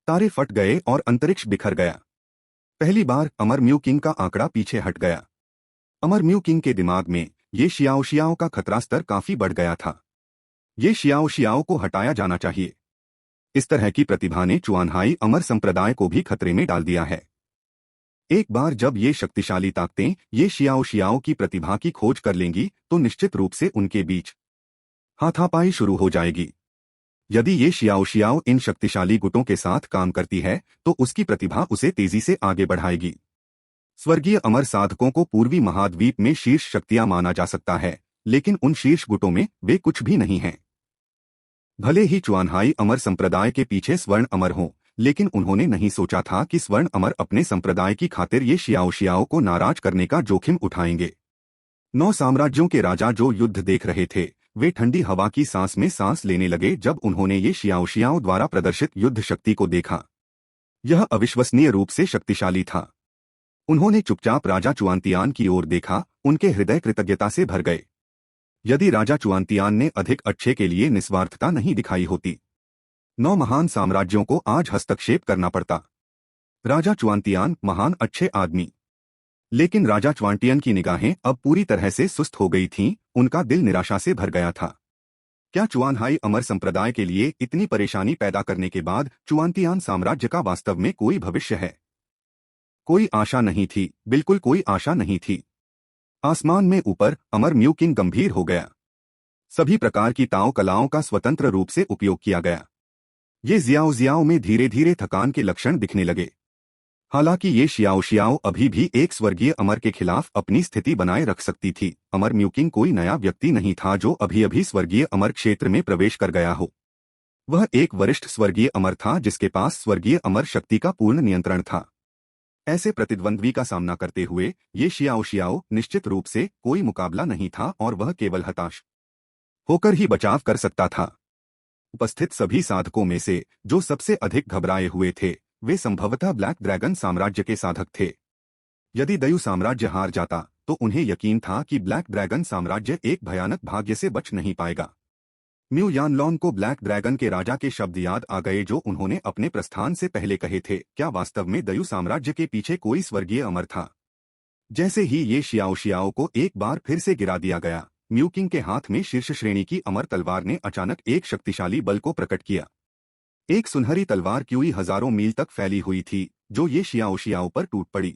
A: तारे फट गए और अंतरिक्ष बिखर गया। पहली बार अमर म्यू किंग का आंकड़ा पीछे हट गया। अमर म्यू किंग के दिमाग में ये शियाओ शियाओ का खतरा स्तर काफी बढ़ गया था। ये शियाओ शियाओ को हटाया जाना चाहिए। इस तरह की प्रतिभा ने चुआनहाई अमर संप्रदाय को भी खतरे में डाल दिया है। एक बार जब ये शक्तिशाली ताकतें ये शियाओ शियाओ की प्रतिभा की खोज कर लेंगी तो निश्चित रूप से उनके बीच हाथापाई शुरू हो जाएगी। यदि ये शियाओ शियाओ इन शक्तिशाली गुटों के साथ काम करती है तो उसकी प्रतिभा उसे तेजी से आगे बढ़ाएगी। स्वर्गीय अमर साधकों को पूर्वी महाद्वीप में शीर्ष शक्तियां माना जा सकता है, लेकिन उन शीर्ष गुटों में वे कुछ भी नहीं हैं। भले ही चुआनहाई अमर संप्रदाय के पीछे स्वर्ण अमर हों, लेकिन उन्होंने नहीं सोचा था कि स्वर्ण अमर अपने संप्रदाय की खातिर ये शियाओ शियाओ को नाराज करने का जोखिम उठाएंगे। 9 साम्राज्यों के राजा जो युद्ध देख रहे थे, वे ठंडी हवा की सांस में सांस लेने लगे जब उन्होंने ये शियाओ शियाओ द्वारा प्रदर्शित युद्ध शक्ति को देखा। यह अविश्वसनीय रूप से शक्तिशाली था। उन्होंने चुपचाप राजा चुआंतियान की ओर देखा। उनके हृदय कृतज्ञता से भर गए। यदि राजा चुआंतियान ने अधिक अच्छे के लिए निस्वार्थता नहीं दिखाई होती, 9 महान साम्राज्यों को आज हस्तक्षेप करना पड़ता। राजा चुआंतियान महान अच्छे आदमी, लेकिन राजा च्वांटियन की निगाहें अब पूरी तरह से सुस्त हो गई थीं। उनका दिल निराशा से भर गया था। क्या चुआनहाई अमर संप्रदाय के लिए इतनी परेशानी पैदा करने के बाद चुआंतियान साम्राज्य का वास्तव में कोई भविष्य है? कोई आशा नहीं थी, बिल्कुल कोई आशा नहीं थी। आसमान में ऊपर अमर म्यू किंग गंभीर हो गया। सभी प्रकार की ताओ कलाओं का स्वतंत्र रूप से उपयोग किया गया। ये जियाओ जियाओ में धीरे धीरे थकान के लक्षण दिखने लगे। हालांकि ये शियाओ शियाओ अभी भी एक स्वर्गीय अमर के खिलाफ अपनी स्थिति बनाए रख सकती थी। अमर म्यू किंग कोई नया व्यक्ति नहीं था जो अभी अभी स्वर्गीय अमर क्षेत्र में प्रवेश कर गया हो। वह एक वरिष्ठ स्वर्गीय अमर था जिसके पास स्वर्गीय अमर शक्ति का पूर्ण नियंत्रण था। ऐसे प्रतिद्वंद्वी का सामना करते हुए ये शियाओ शियाओ निश्चित रूप से कोई मुकाबला नहीं था और वह केवल हताश होकर ही बचाव कर सकता था। उपस्थित सभी साधकों में से जो सबसे अधिक घबराए हुए थे, वे संभवतः ब्लैक ड्रैगन साम्राज्य के साधक थे। यदि दयु साम्राज्य हार जाता तो उन्हें यकीन था कि ब्लैक ड्रैगन साम्राज्य एक भयानक भाग्य से बच नहीं पाएगा। म्यू यानलॉन को ब्लैक ड्रैगन के राजा के शब्द याद आ गए जो उन्होंने अपने प्रस्थान से पहले कहे थे। क्या वास्तव में दयु साम्राज्य के पीछे कोई स्वर्गीय अमर था? जैसे ही ये शियाओ शियाओ को एक बार फिर से गिरा दिया गया, म्यू किंग के हाथ में शीर्ष श्रेणी की अमर तलवार ने अचानक एक शक्तिशाली बल को प्रकट किया। एक सुनहरी तलवार क्यूई हजारों मील तक फैली हुई थी जो ये शियाओ शियाओ पर टूट पड़ी।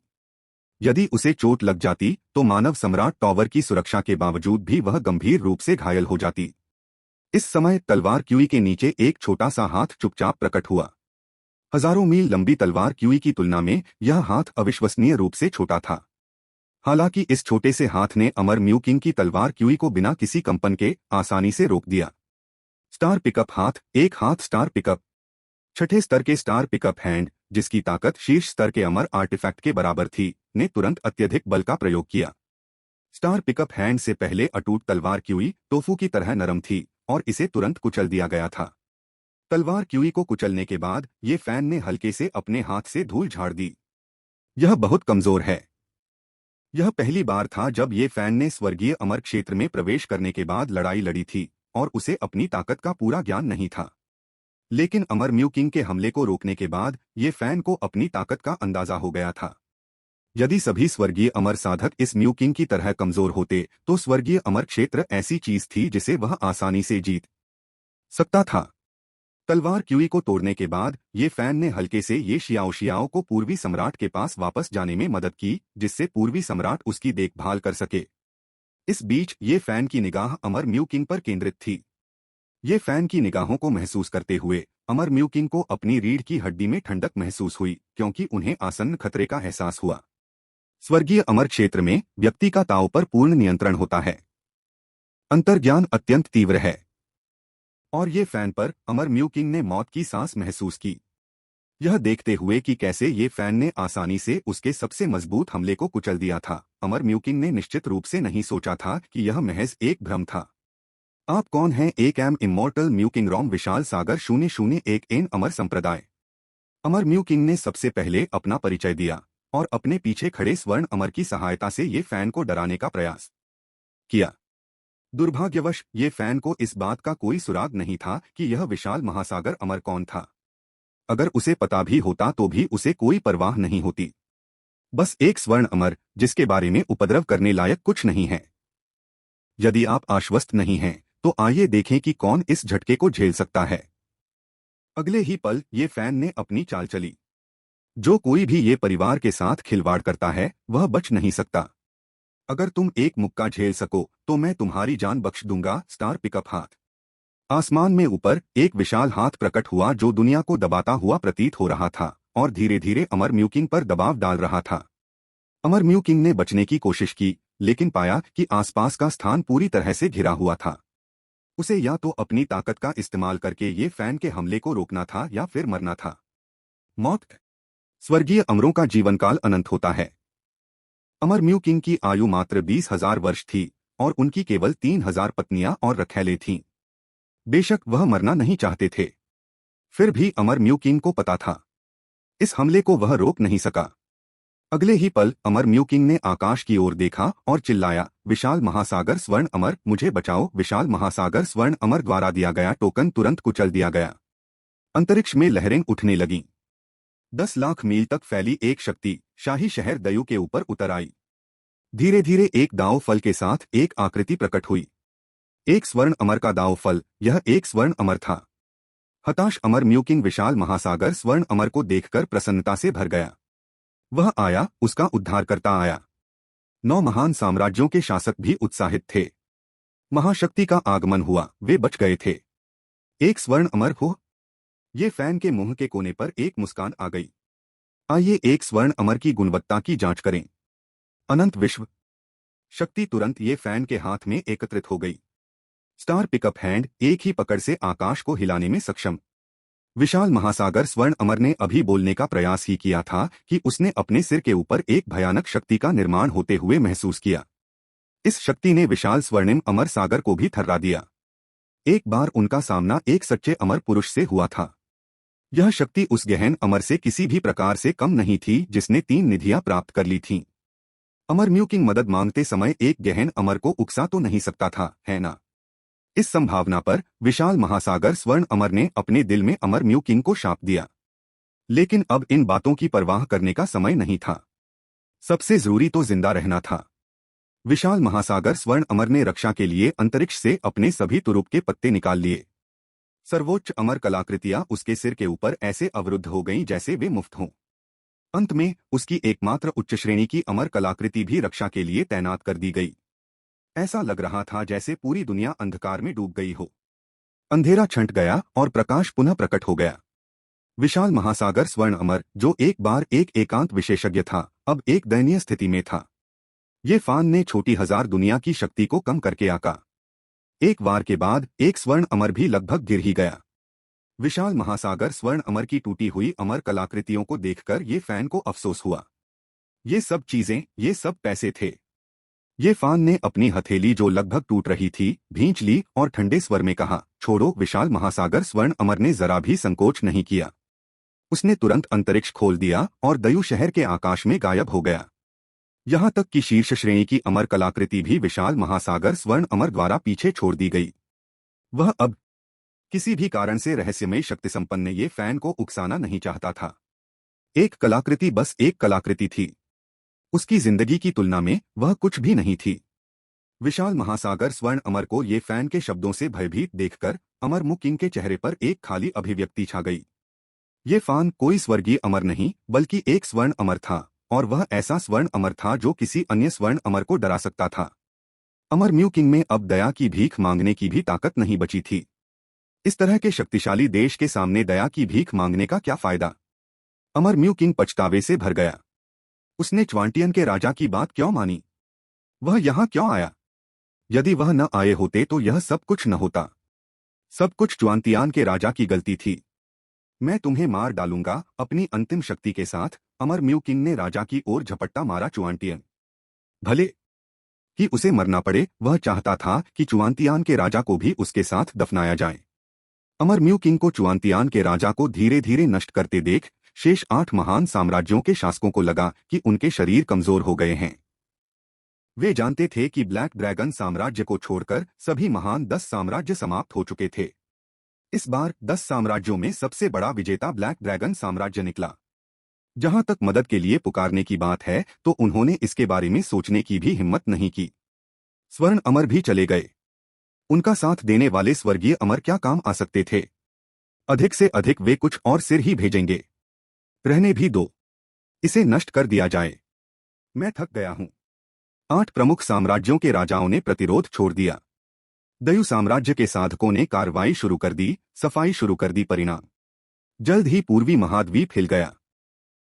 A: यदि उसे चोट लग जाती तो मानव सम्राट टॉवर की सुरक्षा के बावजूद भी वह गंभीर रूप से घायल हो जाती। इस समय तलवार क्यूई के नीचे एक छोटा सा हाथ चुपचाप प्रकट हुआ। हजारों मील लंबी तलवार क्यूई की तुलना में यह हाथ अविश्वसनीय रूप से छोटा था। हालांकि इस छोटे से हाथ ने अमर म्यू किंग की तलवार क्यूई को बिना किसी कंपन के आसानी से रोक दिया। स्टार पिकअप हाथ, एक हाथ स्टार पिकअप, छठे स्तर के स्टार पिकअप हैंड, जिसकी ताकत शीर्ष स्तर के अमर आर्टिफैक्ट के बराबर थी, ने तुरंत अत्यधिक बल का प्रयोग किया। स्टार पिकअप हैंड से पहले अटूट तलवार क्यूई टोफू की तरह नरम थी और इसे तुरंत कुचल दिया गया था। तलवार क्यूई को कुचलने के बाद ये फैन ने हल्के से अपने हाथ से धूल झाड़ दी। यह बहुत कमजोर है। यह पहली बार था जब ये फैन ने स्वर्गीय अमर क्षेत्र में प्रवेश करने के बाद लड़ाई लड़ी थी और उसे अपनी ताकत का पूरा ज्ञान नहीं था। लेकिन अमर म्यू किंग के हमले को रोकने के बाद ये फैन को अपनी ताकत का अंदाजा हो गया था। यदि सभी स्वर्गीय अमर साधक इस म्यू किंग की तरह कमजोर होते तो स्वर्गीय अमर क्षेत्र ऐसी चीज थी जिसे वह आसानी से जीत सकता था। तलवार क्यूई को तोड़ने के बाद ये फैन ने हल्के से ये शियाओ को पूर्वी सम्राट के पास वापस जाने में मदद की, जिससे पूर्वी सम्राट उसकी देखभाल कर सके। इस बीच ये फैन की निगाह अमर म्यू किंग पर केंद्रित थी। ये फैन की निगाहों को महसूस करते हुए अमर म्यू किंग को अपनी रीढ़ की हड्डी में ठंडक महसूस हुई, क्योंकि उन्हें आसन्न खतरे का एहसास हुआ। स्वर्गीय अमर क्षेत्र में व्यक्ति का ताओ पर पूर्ण नियंत्रण होता है। अंतर्ज्ञान अत्यंत तीव्र है। और ये फैन पर अमर म्यू किंग ने मौत की सांस महसूस की, यह देखते हुए कि कैसे ये फैन ने आसानी से उसके सबसे मजबूत हमले को कुचल दिया था। अमर म्यू किंग ने निश्चित रूप से नहीं सोचा था कि यह महज एक भ्रम था। आप कौन हैं? एक एम इमोर्टल म्यू किंग रोम विशाल सागर 001 एन अमर संप्रदाय। अमर म्यू किंग ने सबसे पहले अपना परिचय दिया और अपने पीछे खड़े स्वर्ण अमर की सहायता से ये फैन को डराने का प्रयास किया। दुर्भाग्यवश ये फैन को इस बात का कोई सुराग नहीं था कि यह विशाल महासागर अमर कौन था। अगर उसे पता भी होता तो भी उसे कोई परवाह नहीं होती। बस एक स्वर्ण अमर जिसके बारे में उपद्रव करने लायक कुछ नहीं है। यदि आप आश्वस्त नहीं हैं तो आइए देखें कि कौन इस झटके को झेल सकता है। अगले ही पल ये फैन ने अपनी चाल चली। जो कोई भी ये परिवार के साथ खिलवाड़ करता है वह बच नहीं सकता। अगर तुम एक मुक्का झेल सको तो मैं तुम्हारी जान बख्श दूंगा। स्टार पिकअप हाथ। आसमान में ऊपर एक विशाल हाथ प्रकट हुआ जो दुनिया को दबाता हुआ प्रतीत हो रहा था और धीरे धीरे अमर म्यू किंग पर दबाव डाल रहा था। अमर म्यू किंग ने बचने की कोशिश की, लेकिन पाया कि आसपास का स्थान पूरी तरह से घिरा हुआ था। उसे या तो अपनी ताकत का इस्तेमाल करके ये फैन के हमले को रोकना था या फिर मरना था। मौत। स्वर्गीय अमरों का जीवनकाल अनंत होता है। अमर म्यू किंग की आयु मात्र 20,000 वर्ष थी और उनकी केवल 3,000 पत्नियां और रखैले थीं। बेशक वह मरना नहीं चाहते थे, फिर भी अमर म्यू किंग को पता था इस हमले को वह रोक नहीं सका। अगले ही पल अमर म्यू किंग ने आकाश की ओर देखा और चिल्लाया, विशाल महासागर स्वर्ण अमर, मुझे बचाओ। विशाल महासागर स्वर्ण अमर द्वारा दिया गया टोकन तुरंत कुचल दिया गया। अंतरिक्ष में लहरें उठने लगीं। 10 लाख मील तक फैली एक शक्ति शाही शहर दयू के ऊपर उतर आई। धीरे धीरे एक दाव फल के साथ एक आकृति प्रकट हुई। एक स्वर्ण अमर का दाव फल। यह एक स्वर्ण अमर था। हताश अमर म्यू किंग विशाल महासागर स्वर्ण अमर को देखकर प्रसन्नता से भर गया। वह आया, उसका उद्धारकर्ता आया। 9 महान साम्राज्यों के शासक भी उत्साहित थे। महाशक्ति का आगमन हुआ, वे बच गए थे। एक स्वर्ण अमर हो। ये फैन के मुंह के कोने पर एक मुस्कान आ गई। आइए एक स्वर्ण अमर की गुणवत्ता की जांच करें। अनंत विश्व शक्ति तुरंत ये फैन के हाथ में एकत्रित हो गई। स्टार पिकअप हैंड एक ही पकड़ से आकाश को हिलाने में सक्षम। विशाल महासागर स्वर्ण अमर ने अभी बोलने का प्रयास ही किया था कि उसने अपने सिर के ऊपर एक भयानक शक्ति का निर्माण होते हुए महसूस किया। इस शक्ति ने विशाल स्वर्णिम अमर सागर को भी थर्रा दिया। एक बार उनका सामना एक सच्चे अमर पुरुष से हुआ था। यह शक्ति उस गहन अमर से किसी भी प्रकार से कम नहीं थी जिसने 3 निधियां प्राप्त कर ली थीं। अमर म्यू किंग मदद मांगते समय एक गहन अमर को उकसा तो नहीं सकता था, है ना? इस संभावना पर विशाल महासागर स्वर्ण अमर ने अपने दिल में अमर म्यू किंग को शाप दिया। लेकिन अब इन बातों की परवाह करने का समय नहीं था। सबसे जरूरी तो जिंदा रहना था। विशाल महासागर स्वर्ण अमर ने रक्षा के लिए अंतरिक्ष से अपने सभी तुरुप के पत्ते निकाल लिए। सर्वोच्च अमर कलाकृतियां उसके सिर के ऊपर ऐसे अवरुद्ध हो गईं जैसे वे मुफ्त हों। अंत में उसकी एकमात्र उच्च श्रेणी की अमर कलाकृति भी रक्षा के लिए तैनात कर दी गई। ऐसा लग रहा था जैसे पूरी दुनिया अंधकार में डूब गई हो। अंधेरा छंट गया और प्रकाश पुनः प्रकट हो गया। विशाल महासागर स्वर्ण अमर, जो एक बार एक एकांत विशेषज्ञ था, अब एक दयनीय स्थिति में था। ये फान ने छोटी हजार दुनिया की शक्ति को कम करके आका। एक वार के बाद एक स्वर्ण अमर भी लगभग गिर ही गया। विशाल महासागर स्वर्ण अमर की टूटी हुई अमर कलाकृतियों को देखकर ये फैन को अफसोस हुआ। ये सब चीजें, ये सब पैसे थे। ये फान ने अपनी हथेली जो लगभग टूट रही थी भींच ली और ठंडे स्वर में कहा, छोड़ो। विशाल महासागर स्वर्ण अमर ने जरा भी संकोच नहीं किया। उसने तुरंत अंतरिक्ष खोल दिया और दयू शहर के आकाश में गायब हो गया। यहाँ तक कि शीर्ष श्रेणी की अमर कलाकृति भी विशाल महासागर स्वर्ण अमर द्वारा पीछे छोड़ दी गई। वह अब किसी भी कारण से रहस्यमय शक्ति संपन्न ये फैन को उकसाना नहीं चाहता था। एक कलाकृति बस एक कलाकृति थी। उसकी जिंदगी की तुलना में वह कुछ भी नहीं थी। विशाल महासागर स्वर्ण अमर को ये फैन के शब्दों से भयभीत देखकर अमर मुकिंग के चेहरे पर एक खाली अभिव्यक्ति छा गई। ये फैन कोई स्वर्गीय अमर नहीं बल्कि एक स्वर्ण अमर था, और वह ऐसा स्वर्ण अमर था जो किसी अन्य स्वर्ण अमर को डरा सकता था। अमर म्यूकिंग में अब दया की भीख मांगने की भी ताकत नहीं बची थी। इस तरह के शक्तिशाली देश के सामने दया की भीख मांगने का क्या फायदा। अमर म्यूकिंग पछतावे से भर गया। उसने च्वांटियन के राजा की बात क्यों मानी? वह यहाँ क्यों आया? यदि वह न आए होते तो यह सब कुछ न होता। सब कुछ च्वांटियान के राजा की गलती थी। मैं तुम्हें मार डालूंगा अपनी अंतिम शक्ति के साथ, अमर म्यूकिंग ने राजा की ओर झपट्टा मारा। च्वांटियन भले कि उसे मरना पड़े, वह चाहता था कि च्वांटियान के राजा को भी उसके साथ दफनाया जाए। अमर म्यूकिंग को च्वांटियान के राजा को धीरे धीरे नष्ट करते देख शेष 8 महान साम्राज्यों के शासकों को लगा कि उनके शरीर कमजोर हो गए हैं। वे जानते थे कि ब्लैक ड्रैगन साम्राज्य को छोड़कर सभी महान 10 साम्राज्य समाप्त हो चुके थे। इस बार 10 साम्राज्यों में सबसे बड़ा विजेता ब्लैक ड्रैगन साम्राज्य निकला। जहां तक मदद के लिए पुकारने की बात है तो उन्होंने इसके बारे में सोचने की भी हिम्मत नहीं की। स्वर्ण अमर भी चले गए। उनका साथ देने वाले स्वर्गीय अमर क्या काम आ सकते थे? अधिक से अधिक वे कुछ और सिर ही भेजेंगे। रहने भी दो, इसे नष्ट कर दिया जाए। मैं थक गया हूं। 8 प्रमुख साम्राज्यों के राजाओं ने प्रतिरोध छोड़ दिया। दयु साम्राज्य के साधकों ने कार्रवाई शुरू कर दी, सफाई शुरू कर दी। परिणाम जल्द ही पूर्वी महाद्वीप हिल गया।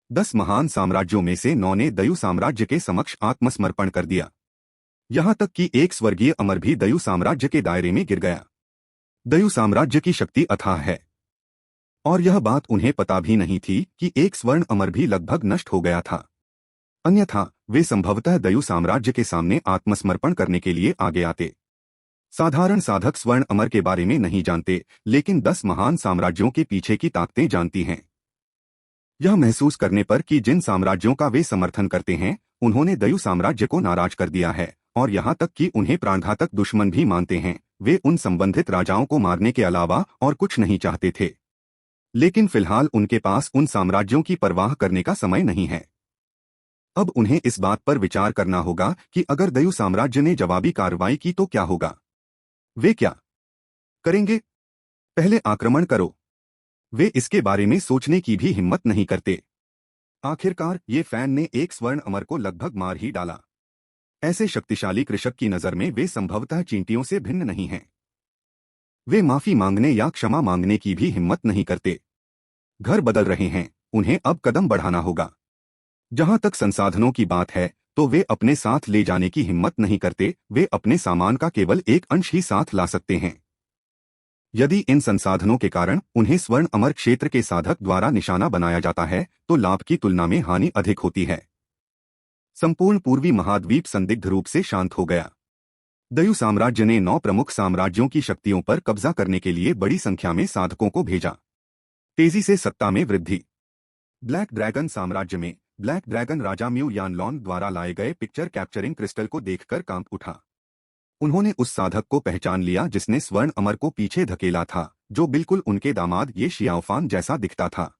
A: 10 महान साम्राज्यों में से 9 ने दयु साम्राज्य के समक्ष आत्मसमर्पण कर दिया। यहां तक कि एक स्वर्गीय अमर भी दयु साम्राज्य के दायरे में गिर गया। दयु साम्राज्य की शक्ति अथाह है, और यह बात उन्हें पता भी नहीं थी कि एक स्वर्ण अमर भी लगभग नष्ट हो गया था। अन्यथा वे संभवतः दयु साम्राज्य के सामने आत्मसमर्पण करने के लिए आगे आते। साधारण साधक स्वर्ण अमर के बारे में नहीं जानते, लेकिन 10 महान साम्राज्यों के पीछे की ताकतें जानती हैं। यह महसूस करने पर कि जिन साम्राज्यों का वे समर्थन करते हैं उन्होंने दयु साम्राज्य को नाराज कर दिया है, और यहाँ तक कि उन्हें प्राणघातक दुश्मन भी मानते हैं, वे उन संबंधित राजाओं को मारने के अलावा और कुछ नहीं चाहते थे। लेकिन फिलहाल उनके पास उन साम्राज्यों की परवाह करने का समय नहीं है। अब उन्हें इस बात पर विचार करना होगा कि अगर दयु साम्राज्य ने जवाबी कार्रवाई की तो क्या होगा। वे क्या करेंगे? पहले आक्रमण करो। वे इसके बारे में सोचने की भी हिम्मत नहीं करते। आखिरकार ये फैन ने एक स्वर्ण अमर को लगभग मार ही डाला। ऐसे शक्तिशाली कृषक की नजर में वे संभवतः चींटियों से भिन्न नहीं हैं। वे माफी मांगने या क्षमा मांगने की भी हिम्मत नहीं करते। घर बदल रहे हैं, उन्हें अब कदम बढ़ाना होगा। जहां तक संसाधनों की बात है तो वे अपने साथ ले जाने की हिम्मत नहीं करते। वे अपने सामान का केवल एक अंश ही साथ ला सकते हैं। यदि इन संसाधनों के कारण उन्हें स्वर्ण अमर क्षेत्र के साधक द्वारा निशाना बनाया जाता है तो लाभ की तुलना में हानि अधिक होती है। संपूर्ण पूर्वी महाद्वीप संदिग्ध रूप से शांत हो गया। दयु साम्राज्य ने 9 प्रमुख साम्राज्यों की शक्तियों पर कब्जा करने के लिए बड़ी संख्या में साधकों को भेजा। तेजी से सत्ता में वृद्धि। ब्लैक ड्रैगन साम्राज्य में ब्लैक ड्रैगन राजा म्यू यानलॉन द्वारा लाए गए पिक्चर कैप्चरिंग क्रिस्टल को देखकर कांप उठा। उन्होंने उस साधक को पहचान लिया जिसने स्वर्ण अमर को पीछे धकेला था, जो बिल्कुल उनके दामाद ये शियाओफान जैसा दिखता था।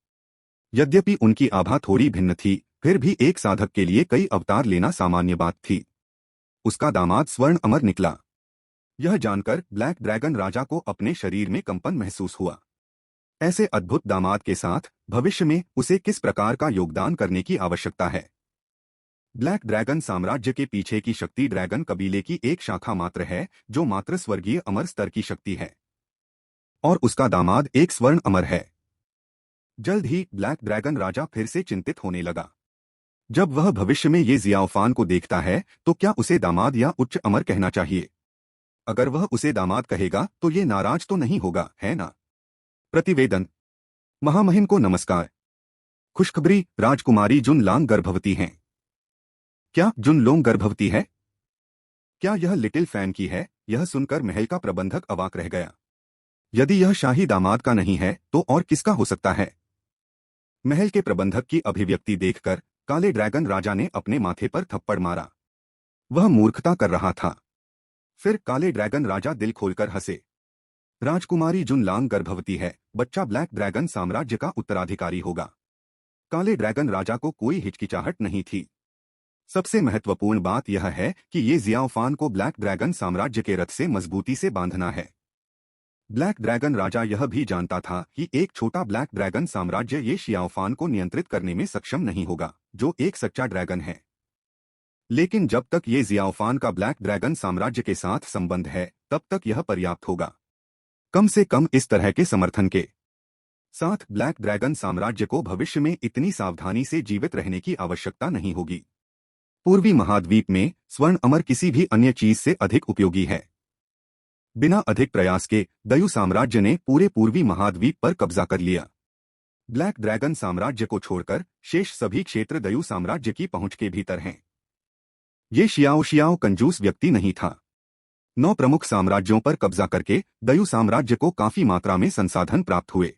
A: यद्यपि उनकी आभा थोड़ी भिन्न थी, फिर भी एक साधक के लिए कई अवतार लेना सामान्य बात थी। उसका दामाद स्वर्ण अमर निकला। यह जानकर ब्लैक ड्रैगन राजा को अपने शरीर में कंपन महसूस हुआ। ऐसे अद्भुत दामाद के साथ भविष्य में उसे किस प्रकार का योगदान करने की आवश्यकता है। ब्लैक ड्रैगन साम्राज्य के पीछे की शक्ति ड्रैगन कबीले की एक शाखा मात्र है, जो मात्र स्वर्गीय अमर स्तर की शक्ति है, और उसका दामाद एक स्वर्ण अमर है। जल्द ही ब्लैक ड्रैगन राजा फिर से चिंतित होने लगा। जब वह भविष्य में ये जियाओफान को देखता है तो क्या उसे दामाद या उच्च अमर कहना चाहिए? अगर वह उसे दामाद कहेगा तो ये नाराज तो नहीं होगा, है ना? प्रतिवेदन। महामहिम को नमस्कार। खुशखबरी, राजकुमारी जुन लांग गर्भवती हैं। क्या जुन लोंग गर्भवती है? क्या यह लिटिल फैन की है? यह सुनकर महल का प्रबंधक अवाक रह गया। यदि यह शाही दामाद का नहीं है तो और किसका हो सकता है? महल के प्रबंधक की अभिव्यक्ति देखकर काले ड्रैगन राजा ने अपने माथे पर थप्पड़ मारा। वह मूर्खता कर रहा था। फिर काले ड्रैगन राजा दिल खोलकर हंसे। राजकुमारी जुनलांग गर्भवती है, बच्चा ब्लैक ड्रैगन साम्राज्य का उत्तराधिकारी होगा। काले ड्रैगन राजा को कोई हिचकिचाहट नहीं थी। सबसे महत्वपूर्ण बात यह है कि ये जियाओफान को ब्लैक ड्रैगन साम्राज्य के रथ से मजबूती से बांधना है। ब्लैक ड्रैगन राजा यह भी जानता था कि एक छोटा ब्लैक ड्रैगन साम्राज्य ये शियाओफान को नियंत्रित करने में सक्षम नहीं होगा, जो एक सच्चा ड्रैगन है। लेकिन जब तक ये जियाओफान का ब्लैक ड्रैगन साम्राज्य के साथ संबंध है, तब तक यह पर्याप्त होगा। कम से कम इस तरह के समर्थन के साथ ब्लैक ड्रैगन साम्राज्य को भविष्य में इतनी सावधानी से जीवित रहने की आवश्यकता नहीं होगी। पूर्वी महाद्वीप में स्वर्ण अमर किसी भी अन्य चीज से अधिक उपयोगी है। बिना अधिक प्रयास के दयु साम्राज्य ने पूरे पूर्वी महाद्वीप पर कब्जा कर लिया। ब्लैक ड्रैगन साम्राज्य को छोड़कर शेष सभी क्षेत्र दयु साम्राज्य की पहुंच के भीतर हैं। ये शियाओ कंजूस व्यक्ति नहीं था। 9 प्रमुख साम्राज्यों पर कब्जा करके दयु साम्राज्य को काफी मात्रा में संसाधन प्राप्त हुए।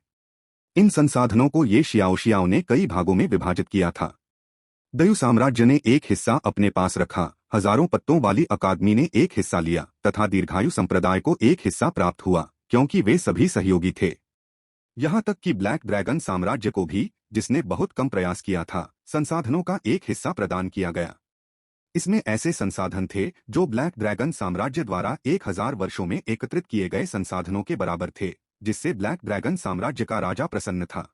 A: इन संसाधनों को ये शियाओ ने कई भागों में विभाजित किया था। दयु साम्राज्य ने एक हिस्सा अपने पास रखा, हजारों पत्तों वाली अकादमी ने एक हिस्सा लिया तथा दीर्घायु संप्रदाय को एक हिस्सा प्राप्त हुआ, क्योंकि वे सभी सहयोगी थे। यहाँ तक कि ब्लैक ड्रैगन साम्राज्य को भी, जिसने बहुत कम प्रयास किया था, संसाधनों का एक हिस्सा प्रदान किया गया। इसमें ऐसे संसाधन थे जो ब्लैक ड्रैगन साम्राज्य द्वारा 1000 वर्षों में एकत्रित किए गए संसाधनों के बराबर थे, जिससे ब्लैक ड्रैगन साम्राज्य का राजा प्रसन्न था।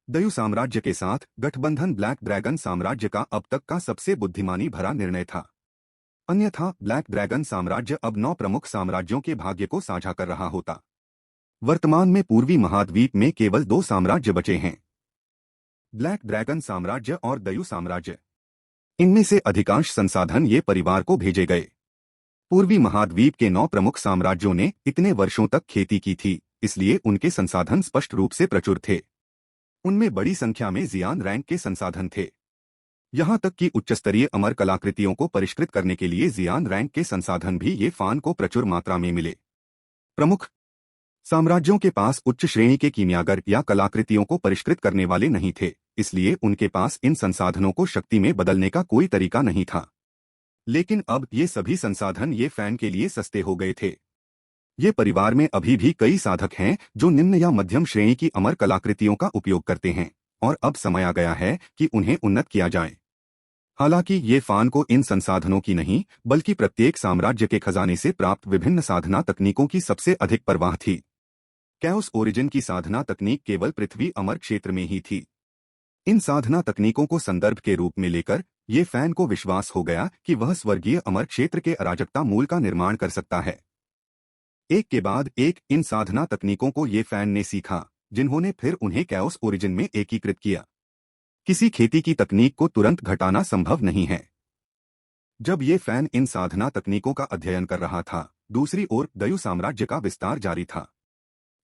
A: दयु साम्राज्य के साथ गठबंधन ब्लैक ड्रैगन साम्राज्य का अब तक का सबसे बुद्धिमानी भरा निर्णय था। अन्यथा ब्लैक ड्रैगन साम्राज्य अब 9 प्रमुख साम्राज्यों के भाग्य को साझा कर रहा होता। वर्तमान में पूर्वी महाद्वीप में केवल 2 साम्राज्य बचे हैं, ब्लैक ड्रैगन साम्राज्य और दयु साम्राज्य। इनमें से अधिकांश संसाधन ये परिवार को भेजे गए। पूर्वी महाद्वीप के 9 प्रमुख साम्राज्यों ने इतने वर्षों तक खेती की थी, इसलिए उनके संसाधन स्पष्ट रूप से प्रचुर थे। उनमें बड़ी संख्या में जियान रैंक के संसाधन थे। यहां तक कि उच्चस्तरीय अमर कलाकृतियों को परिष्कृत करने के लिए जियान रैंक के संसाधन भी ये फान को प्रचुर मात्रा में मिले। प्रमुख साम्राज्यों के पास उच्च श्रेणी के कीमियागर या कलाकृतियों को परिष्कृत करने वाले नहीं थे, इसलिए उनके पास इन संसाधनों को शक्ति में बदलने का कोई तरीका नहीं था। लेकिन अब ये सभी संसाधन ये फैन के लिए सस्ते हो गए थे। ये परिवार में अभी भी कई साधक हैं जो निम्न या मध्यम श्रेणी की अमर कलाकृतियों का उपयोग करते हैं, और अब समय आ गया है कि उन्हें उन्नत किया जाए। हालांकि ये फान को इन संसाधनों की नहीं, बल्कि प्रत्येक साम्राज्य के खजाने से प्राप्त विभिन्न साधना तकनीकों की सबसे अधिक परवाह थी। कैओस ओरिजिन की साधना तकनीक केवल पृथ्वी अमर क्षेत्र में ही थी। इन साधना तकनीकों को संदर्भ के रूप में लेकर ये फैन को विश्वास हो गया कि वह स्वर्गीय अमर क्षेत्र के अराजकता मूल का निर्माण कर सकता है। एक के बाद एक इन साधना तकनीकों को ये फैन ने सीखा, जिन्होंने फिर उन्हें कैओस ओरिजिन में एकीकृत किया। किसी खेती की तकनीक को तुरंत घटाना संभव नहीं है। जब ये फैन इन साधना तकनीकों का अध्ययन कर रहा था, दूसरी ओर दयु साम्राज्य का विस्तार जारी था।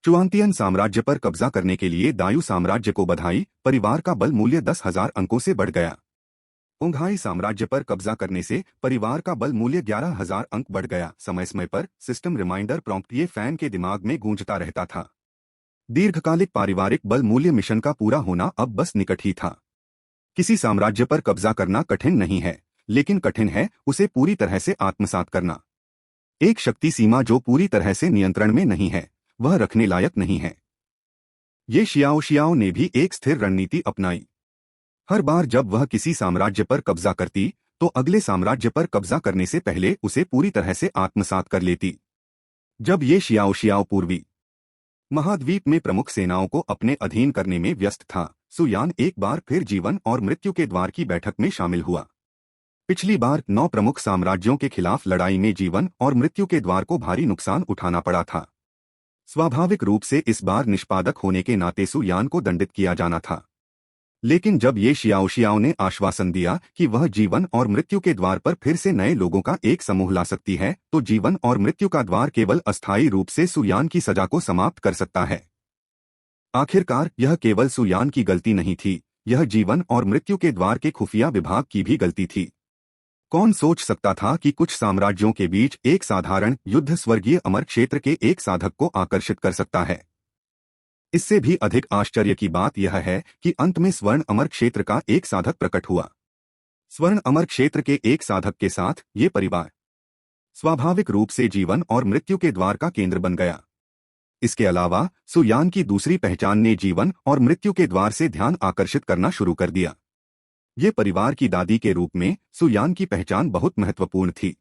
A: चुआंतियन साम्राज्य पर कब्जा करने के लिए दायु साम्राज्य को बधाई परिवार का बल मूल्य 10,000 अंकों से बढ़ गया। उंघाई साम्राज्य पर कब्जा करने से परिवार का बल मूल्य 11,000 अंक बढ़ गया। समय समय पर सिस्टम रिमाइंडर प्रॉम्प्ट ये फैन के दिमाग में गूंजता रहता था। दीर्घकालिक पारिवारिक बल मूल्य मिशन का पूरा होना अब बस निकट ही था। किसी साम्राज्य पर कब्जा करना कठिन नहीं है, लेकिन कठिन है उसे पूरी तरह से आत्मसात करना। एक शक्ति सीमा जो पूरी तरह से नियंत्रण में नहीं है, वह रखने लायक नहीं है। ये शियाओ ने भी एक स्थिर रणनीति अपनाई। हर बार जब वह किसी साम्राज्य पर कब्जा करती, तो अगले साम्राज्य पर कब्जा करने से पहले उसे पूरी तरह से आत्मसात कर लेती। जब ये शियाओ पूर्वी महाद्वीप में प्रमुख सेनाओं को अपने अधीन करने में व्यस्त था, सुयान एक बार फिर जीवन और मृत्यु के द्वार की बैठक में शामिल हुआ। पिछली बार 9 प्रमुख साम्राज्यों के खिलाफ लड़ाई में जीवन और मृत्यु के द्वार को भारी नुकसान उठाना पड़ा था। स्वाभाविक रूप से इस बार निष्पादक होने के नाते सुयान को दंडित किया जाना था। लेकिन जब ये शियाओ ने आश्वासन दिया कि वह जीवन और मृत्यु के द्वार पर फिर से नए लोगों का एक समूह ला सकती है, तो जीवन और मृत्यु का द्वार केवल अस्थायी रूप से सुयान की सजा को समाप्त कर सकता है। आखिरकार यह केवल सुयान की गलती नहीं थी, यह जीवन और मृत्यु के द्वार के खुफिया विभाग की भी गलती थी। कौन सोच सकता था कि कुछ साम्राज्यों के बीच एक साधारण युद्ध स्वर्गीय अमर क्षेत्र के एक साधक को आकर्षित कर सकता है। इससे भी अधिक आश्चर्य की बात यह है कि अंत में स्वर्ण अमर क्षेत्र का एक साधक प्रकट हुआ। स्वर्ण अमर क्षेत्र के एक साधक के साथ ये परिवार स्वाभाविक रूप से जीवन और मृत्यु के द्वार का केंद्र बन गया। इसके अलावा सुयान की दूसरी पहचान ने जीवन और मृत्यु के द्वार से ध्यान आकर्षित करना शुरू कर दिया। ये परिवार की दादी के रूप में सुयान की पहचान बहुत महत्वपूर्ण थी।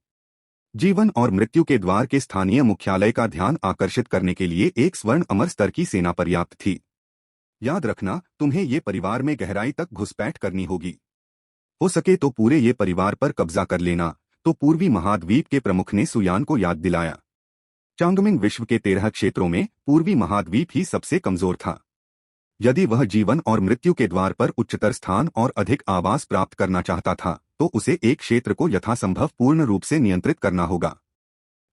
A: जीवन और मृत्यु के द्वार के स्थानीय मुख्यालय का ध्यान आकर्षित करने के लिए एक स्वर्ण अमर स्तर की सेना पर्याप्त थी। याद रखना, तुम्हें ये परिवार में गहराई तक घुसपैठ करनी होगी। हो सके तो पूरे ये परिवार पर कब्जा कर लेना। तो पूर्वी महाद्वीप के प्रमुख ने सुयान को याद दिलाया। चांगमिंग विश्व के 13 क्षेत्रों में पूर्वी महाद्वीप ही सबसे कमजोर था। यदि वह जीवन और मृत्यु के द्वार पर उच्चतर स्थान और अधिक आवास प्राप्त करना चाहता था तो उसे एक क्षेत्र को यथासंभव पूर्ण रूप से नियंत्रित करना होगा।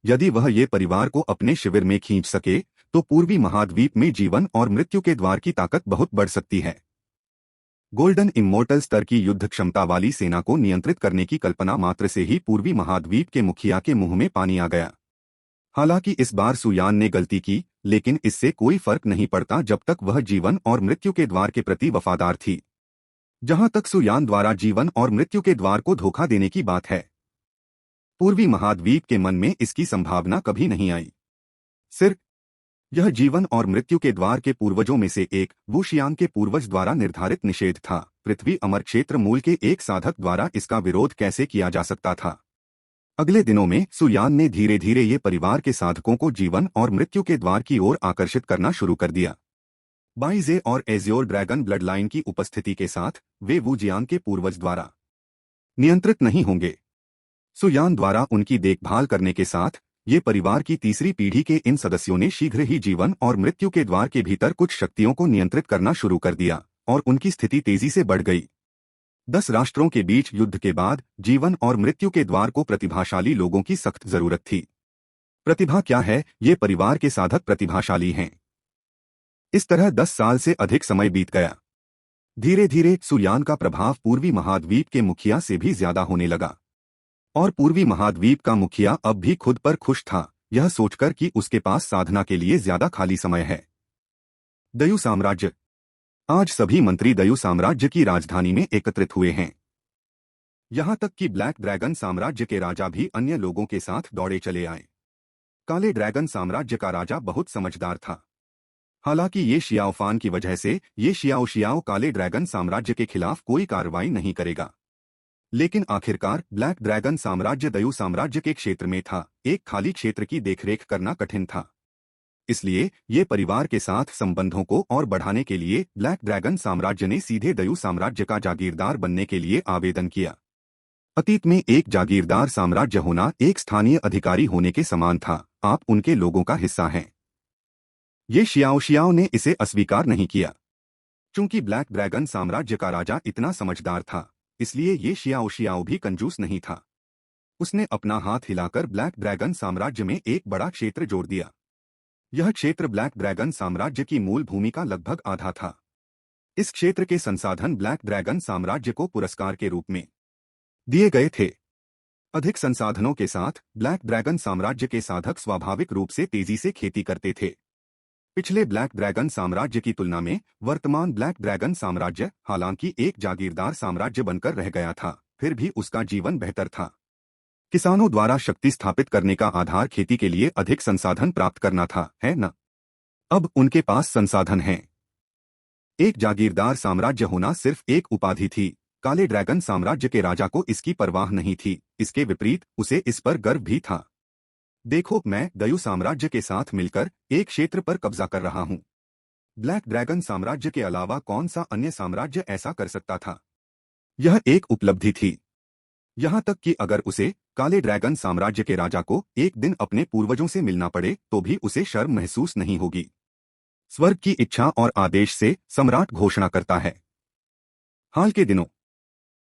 A: यदि वह ये परिवार को अपने शिविर में खींच सके तो पूर्वी महाद्वीप में जीवन और मृत्यु के द्वार की ताकत बहुत बढ़ सकती है। गोल्डन इमोर्टल स्तर की युद्ध क्षमता वाली सेना को नियंत्रित करने की कल्पना मात्र से ही पूर्वी महाद्वीप के मुखिया के मुंह में पानी आ गया। हालांकि इस बार सुयान ने गलती की, लेकिन इससे कोई फर्क नहीं पड़ता जब तक वह जीवन और मृत्यु के द्वार के प्रति वफादार थी। जहां तक सुयान द्वारा जीवन और मृत्यु के द्वार को धोखा देने की बात है, पूर्वी महाद्वीप के मन में इसकी संभावना कभी नहीं आई। सिर्फ यह जीवन और मृत्यु के द्वार के पूर्वजों में से एक वुशियांग के पूर्वज द्वारा निर्धारित निषेध था। पृथ्वी अमर क्षेत्र मूल के एक साधक द्वारा इसका विरोध कैसे किया जा सकता था? अगले दिनों में सुयान ने धीरे धीरे ये परिवार के साधकों को जीवन और मृत्यु के द्वार की ओर आकर्षित करना शुरू कर दिया। बाइजे और एजियोर ड्रैगन ब्लड लाइन की उपस्थिति के साथ वे वुजियांग के पूर्वज द्वारा नियंत्रित नहीं होंगे। सुयान द्वारा उनकी देखभाल करने के साथ ये परिवार की तीसरी पीढ़ी के इन सदस्यों ने शीघ्र ही जीवन और मृत्यु के द्वार के भीतर कुछ शक्तियों को नियंत्रित करना शुरू कर दिया और उनकी स्थिति तेजी से बढ़ गई। 10 राष्ट्रों के बीच युद्ध के बाद जीवन और मृत्यु के द्वार को प्रतिभाशाली लोगों की सख्त जरूरत थी। प्रतिभा क्या है? ये परिवार के साधक प्रतिभाशाली हैं। इस तरह 10 साल से अधिक समय बीत गया। धीरे धीरे सुयान का प्रभाव पूर्वी महाद्वीप के मुखिया से भी ज्यादा होने लगा और पूर्वी महाद्वीप का मुखिया अब भी खुद पर खुश था, यह सोचकर कि उसके पास साधना के लिए ज्यादा खाली समय है। दयु साम्राज्य। आज सभी मंत्री दयु साम्राज्य की राजधानी में एकत्रित हुए हैं। यहां तक कि ब्लैक ड्रैगन साम्राज्य के राजा भी अन्य लोगों के साथ दौड़े चले आए। काले ड्रैगन साम्राज्य का राजा बहुत समझदार था। हालांकि ये शियाओफान की वजह से ये शियाओ काले ड्रैगन साम्राज्य के खिलाफ कोई कार्रवाई नहीं करेगा। लेकिन आखिरकार ब्लैक ड्रैगन साम्राज्य दयु साम्राज्य के क्षेत्र में था। एक खाली क्षेत्र की देखरेख करना कठिन था। इसलिए ये परिवार के साथ संबंधों को और बढ़ाने के लिए ब्लैक ड्रैगन साम्राज्य ने सीधे दयु साम्राज्य का जागीरदार बनने के लिए आवेदन किया। अतीत में एक जागीरदार साम्राज्य होना एक स्थानीय अधिकारी होने के समान था। आप उनके लोगों का हिस्सा हैं। ये शियाओ ने इसे अस्वीकार नहीं किया। चूंकि ब्लैक ड्रैगन साम्राज्य का राजा इतना समझदार था, इसलिए ये शियाओ भी कंजूस नहीं था। उसने अपना हाथ हिलाकर ब्लैक ड्रैगन साम्राज्य में एक बड़ा क्षेत्र जोड़ दिया। यह क्षेत्र ब्लैक ड्रैगन साम्राज्य की मूल भूमि का लगभग आधा था। इस क्षेत्र के संसाधन ब्लैक ड्रैगन साम्राज्य को पुरस्कार के रूप में दिए गए थे। अधिक संसाधनों के साथ ब्लैक ड्रैगन साम्राज्य के साधक स्वाभाविक रूप से तेजी से खेती करते थे। पिछले ब्लैक ड्रैगन साम्राज्य की तुलना में वर्तमान ब्लैक ड्रैगन साम्राज्य हालांकि एक जागीरदार साम्राज्य बनकर रह गया था, फिर भी उसका जीवन बेहतर था। किसानों द्वारा शक्ति स्थापित करने का आधार खेती के लिए अधिक संसाधन प्राप्त करना था, है न? अब उनके पास संसाधन हैं। एक जागीरदार साम्राज्य होना सिर्फ एक उपाधि थी। काले ड्रैगन साम्राज्य के राजा को इसकी परवाह नहीं थी। इसके विपरीत उसे इस पर गर्व भी था। देखो, मैं दयु साम्राज्य के साथ मिलकर एक क्षेत्र पर कब्जा कर रहा हूं। ब्लैक ड्रैगन साम्राज्य के अलावा कौन सा अन्य साम्राज्य ऐसा कर सकता था? यह एक उपलब्धि थी। यहां तक कि अगर उसे काले ड्रैगन साम्राज्य के राजा को एक दिन अपने पूर्वजों से मिलना पड़े तो भी उसे शर्म महसूस नहीं होगी। स्वर्ग की इच्छा और आदेश से सम्राट घोषणा करता है। हाल के दिनों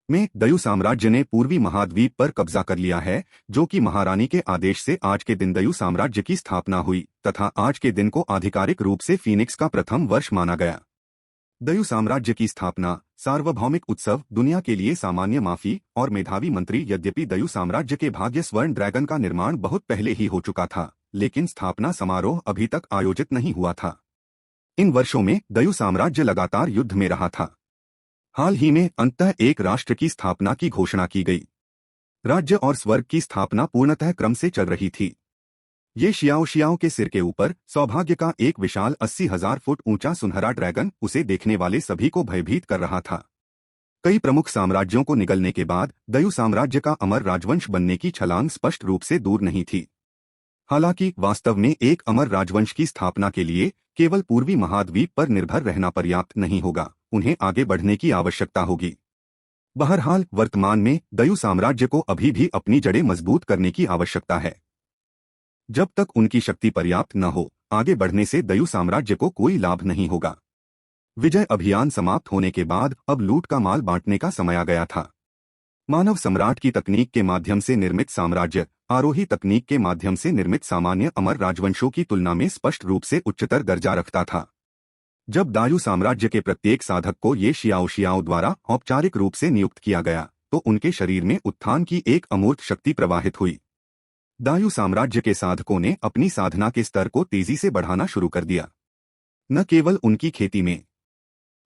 A: में दयु साम्राज्य ने पूर्वी महाद्वीप पर कब्जा कर लिया है, जो कि महारानी के आदेश से आज के दिन दयु साम्राज्य की स्थापना हुई तथा आज के दिन को आधिकारिक रूप से फीनिक्स का प्रथम वर्ष माना गया। दयु साम्राज्य की स्थापना सार्वभौमिक उत्सव, दुनिया के लिए सामान्य माफी और मेधावी मंत्री। यद्यपि दयु साम्राज्य के भाग्य स्वर्ण ड्रैगन का निर्माण बहुत पहले ही हो चुका था, लेकिन स्थापना समारोह अभी तक आयोजित नहीं हुआ था। इन वर्षों में दयु साम्राज्य लगातार युद्ध में रहा था। हाल ही में अंततः एक राष्ट्र की स्थापना की घोषणा की गई। राज्य और स्वर्ग की स्थापना पूर्णतः क्रम से चल रही थी। ये शियाओ के सिर के ऊपर सौभाग्य का एक विशाल 80,000 फुट ऊंचा सुनहरा ड्रैगन उसे देखने वाले सभी को भयभीत कर रहा था। कई प्रमुख साम्राज्यों को निगलने के बाद दयु साम्राज्य का अमर राजवंश बनने की छलांग स्पष्ट रूप से दूर नहीं थी। हालांकि वास्तव में एक अमर राजवंश की स्थापना के लिए केवल पूर्वी महाद्वीप पर निर्भर रहना पर्याप्त नहीं होगा, उन्हें आगे बढ़ने की आवश्यकता होगी। बहरहाल वर्तमान में दयु साम्राज्य को अभी भी अपनी जड़ें मजबूत करने की आवश्यकता है। जब तक उनकी शक्ति पर्याप्त न हो, आगे बढ़ने से दयु साम्राज्य को कोई लाभ नहीं होगा। विजय अभियान समाप्त होने के बाद अब लूट का माल बांटने का समय आ गया था। मानव सम्राट की तकनीक के माध्यम से निर्मित साम्राज्य आरोही तकनीक के माध्यम से निर्मित सामान्य अमर राजवंशों की तुलना में स्पष्ट रूप से उच्चतर दर्जा रखता था। जब दायु साम्राज्य के प्रत्येक साधक को ये शियाओ द्वारा औपचारिक रूप से नियुक्त किया गया, तो उनके शरीर में उत्थान की एक अमूर्त शक्ति प्रवाहित हुई। दायु साम्राज्य के साधकों ने अपनी साधना के स्तर को तेजी से बढ़ाना शुरू कर दिया। न केवल उनकी खेती में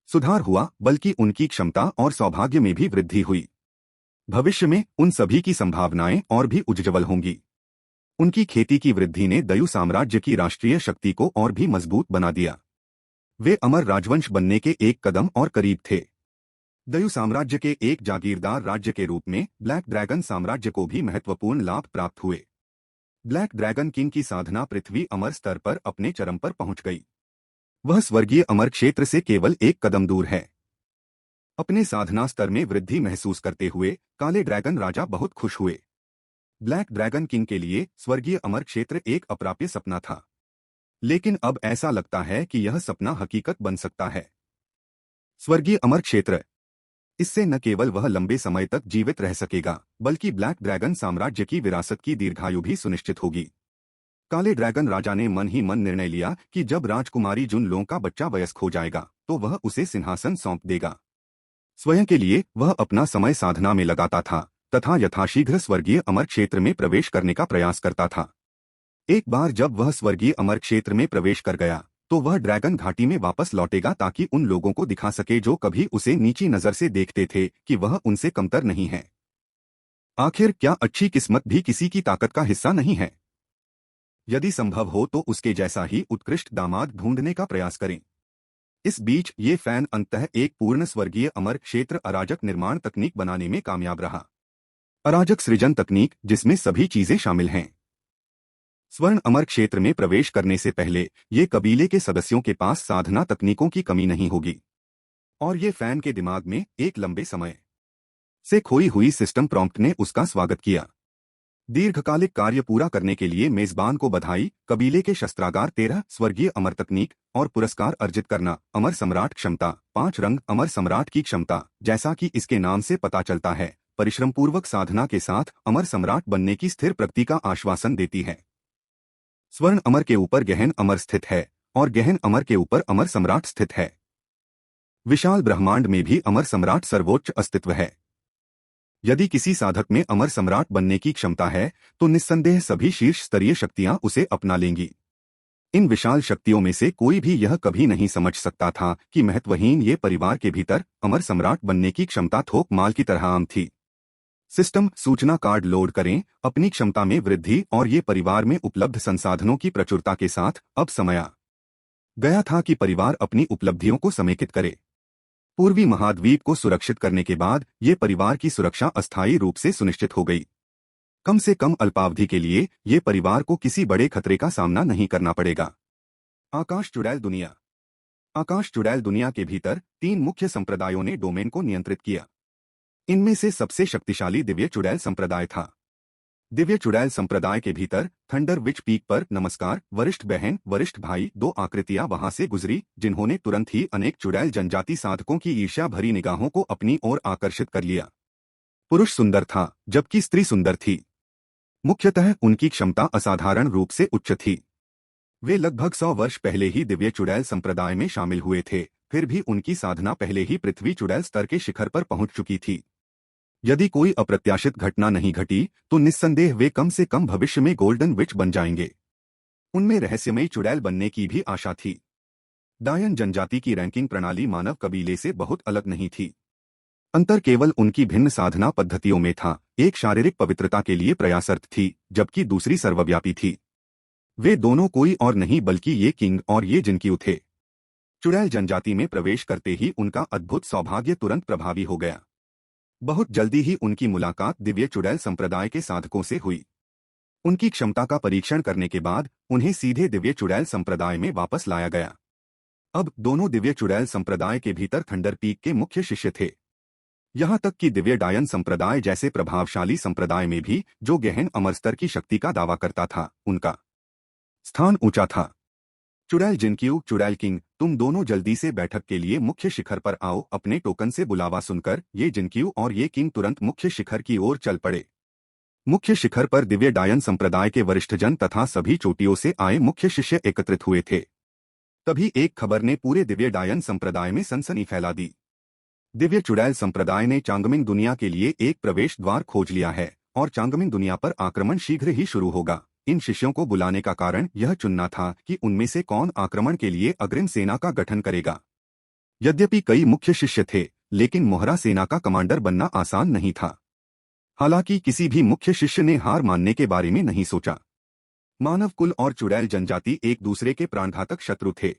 A: सुधार हुआ, बल्कि उनकी क्षमता और सौभाग्य में भी वृद्धि हुई। भविष्य में उन सभी की संभावनाएं और भी उज्ज्वल होंगी। उनकी खेती की वृद्धि ने दयु साम्राज्य की राष्ट्रीय शक्ति को और भी मजबूत बना दिया। वे अमर राजवंश बनने के एक कदम और करीब थे। दयु साम्राज्य के एक जागीरदार राज्य के रूप में ब्लैक ड्रैगन साम्राज्य को भी महत्वपूर्ण लाभ प्राप्त हुए। ब्लैक ड्रैगन किंग की साधना पृथ्वी अमर स्तर पर अपने चरम पर पहुंच गई। वह स्वर्गीय अमर क्षेत्र से केवल एक कदम दूर है। अपने साधना स्तर में वृद्धि महसूस करते हुए काले ड्रैगन राजा बहुत खुश हुए। ब्लैक ड्रैगन किंग के लिए स्वर्गीय अमर क्षेत्र एक अप्राप्य सपना था, लेकिन अब ऐसा लगता है कि यह सपना हकीकत बन सकता है। स्वर्गीय अमर क्षेत्र, इससे न केवल वह लंबे समय तक जीवित रह सकेगा, बल्कि ब्लैक ड्रैगन साम्राज्य की विरासत की दीर्घायु भी सुनिश्चित होगी। काले ड्रैगन राजा ने मन ही मन निर्णय लिया कि जब राजकुमारी जुन लोंग का बच्चा वयस्क हो जाएगा, तो वह उसे सिंहासन सौंप देगा। स्वयं के लिए वह अपना समय साधना में लगाता था तथा यथाशीघ्र स्वर्गीय अमर क्षेत्र में प्रवेश करने का प्रयास करता था। एक बार जब वह स्वर्गीय अमर क्षेत्र में प्रवेश कर गया, तो वह ड्रैगन घाटी में वापस लौटेगा ताकि उन लोगों को दिखा सके जो कभी उसे नीची नजर से देखते थे कि वह उनसे कमतर नहीं है। आखिर क्या अच्छी किस्मत भी किसी की ताकत का हिस्सा नहीं है? यदि संभव हो तो उसके जैसा ही उत्कृष्ट दामाद ढूंढने का प्रयास करें। इस बीच ये फैन अंततः एक पूर्ण स्वर्गीय अमर क्षेत्र अराजक निर्माण तकनीक बनाने में कामयाब रहा। अराजक सृजन तकनीक जिसमें सभी चीजें शामिल हैं। स्वर्ण अमर क्षेत्र में प्रवेश करने से पहले ये कबीले के सदस्यों के पास साधना तकनीकों की कमी नहीं होगी, और ये फैन के दिमाग में एक लंबे समय से खोई हुई सिस्टम प्रॉम्प्ट ने उसका स्वागत किया। दीर्घकालिक कार्य पूरा करने के लिए मेजबान को बधाई। कबीले के शस्त्रागार 13 स्वर्गीय अमर तकनीक और पुरस्कार अर्जित करना। अमर सम्राट क्षमता 5 रंग। अमर सम्राट की क्षमता, जैसा कि इसके नाम से पता चलता है, परिश्रम पूर्वक साधना के साथ अमर सम्राट बनने की स्थिर प्रगति का आश्वासन देती है। स्वर्ण अमर के ऊपर गहन अमर स्थित है और गहन अमर के ऊपर अमर सम्राट स्थित है। विशाल ब्रह्मांड में भी अमर सम्राट सर्वोच्च अस्तित्व है। यदि किसी साधक में अमर सम्राट बनने की क्षमता है, तो निस्संदेह सभी शीर्ष स्तरीय शक्तियां उसे अपना लेंगी। इन विशाल शक्तियों में से कोई भी यह कभी नहीं समझ सकता था कि महत्वहीन ये परिवार के भीतर अमर सम्राट बनने की क्षमता थोक माल की तरह आम थी। सिस्टम सूचना कार्ड लोड करें। अपनी क्षमता में वृद्धि और ये परिवार में उपलब्ध संसाधनों की प्रचुरता के साथ अब समय आ गया था कि परिवार अपनी उपलब्धियों को समेकित करे। पूर्वी महाद्वीप को सुरक्षित करने के बाद ये परिवार की सुरक्षा अस्थायी रूप से सुनिश्चित हो गई। कम से कम अल्पावधि के लिए ये परिवार को किसी बड़े खतरे का सामना नहीं करना पड़ेगा। आकाश चुड़ैल दुनिया। आकाश चुड़ैल दुनिया के भीतर 3 मुख्य संप्रदायों ने डोमेन को नियंत्रित किया। इनमें से सबसे शक्तिशाली दिव्य चुड़ैल संप्रदाय था। दिव्य चुड़ैल संप्रदाय के भीतर थंडर विच पीक पर नमस्कार वरिष्ठ बहन वरिष्ठ भाई 2 आकृतियां वहां से गुजरी, जिन्होंने तुरंत ही अनेक चुड़ैल जनजाति साधकों की ईर्ष्या भरी निगाहों को अपनी ओर आकर्षित कर लिया। पुरुष सुंदर था, जबकि स्त्री सुंदर थी। मुख्यतः उनकी क्षमता असाधारण रूप से उच्च थी। वे लगभग 100 वर्ष पहले ही दिव्य चुड़ैल संप्रदाय में शामिल हुए थे, फिर भी उनकी साधना पहले ही पृथ्वी चुड़ैल स्तर के शिखर पर पहुंच चुकी थी। यदि कोई अप्रत्याशित घटना नहीं घटी, तो निस्संदेह वे कम से कम भविष्य में गोल्डन विच बन जाएंगे। उनमें रहस्यमयी चुड़ैल बनने की भी आशा थी। डायन जनजाति की रैंकिंग प्रणाली मानव कबीले से बहुत अलग नहीं थी। अंतर केवल उनकी भिन्न साधना पद्धतियों में था। एक शारीरिक पवित्रता के लिए प्रयासरत थी, जबकि दूसरी सर्वव्यापी थी। वे दोनों कोई और नहीं बल्कि ये किंग और ये जिनक्यू थे। चुड़ैल जनजाति में प्रवेश करते ही उनका अद्भुत सौभाग्य तुरंत प्रभावी हो गया। बहुत जल्दी ही उनकी मुलाकात दिव्य चुड़ैल संप्रदाय के साधकों से हुई। उनकी क्षमता का परीक्षण करने के बाद उन्हें सीधे दिव्य चुड़ैल संप्रदाय में वापस लाया गया। अब दोनों दिव्य चुड़ैल संप्रदाय के भीतर थंडर पीक के मुख्य शिष्य थे। यहाँ तक कि दिव्य डायन संप्रदाय जैसे प्रभावशाली संप्रदाय में भी, जो गहन अमर स्तर की शक्ति का दावा करता था, उनका स्थान ऊंचा था। चुड़ैल जिनक्यू, चुड़ैल किंग, तुम दोनों जल्दी से बैठक के लिए मुख्य शिखर पर आओ। अपने टोकन से बुलावा सुनकर ये जिनक्यू और ये किंग तुरंत मुख्य शिखर की ओर चल पड़े। मुख्य शिखर पर दिव्य डायन संप्रदाय के वरिष्ठजन तथा सभी चोटियों से आए मुख्य शिष्य एकत्रित हुए थे। तभी एक खबर ने पूरे दिव्य डायन संप्रदाय में सनसनी फैला दी। दिव्य चुड़ैल संप्रदाय ने चांगमिंग दुनिया के लिए एक प्रवेश द्वार खोज लिया है और चांगमिंग दुनिया पर आक्रमण शीघ्र ही शुरू होगा। इन शिष्यों को बुलाने का कारण यह चुनना था कि उनमें से कौन आक्रमण के लिए अग्रिम सेना का गठन करेगा। यद्यपि कई मुख्य शिष्य थे, लेकिन मोहरा सेना का कमांडर बनना आसान नहीं था। हालांकि किसी भी मुख्य शिष्य ने हार मानने के बारे में नहीं सोचा। मानव कुल और चुड़ैल जनजाति एक दूसरे के प्राणघातक शत्रु थे।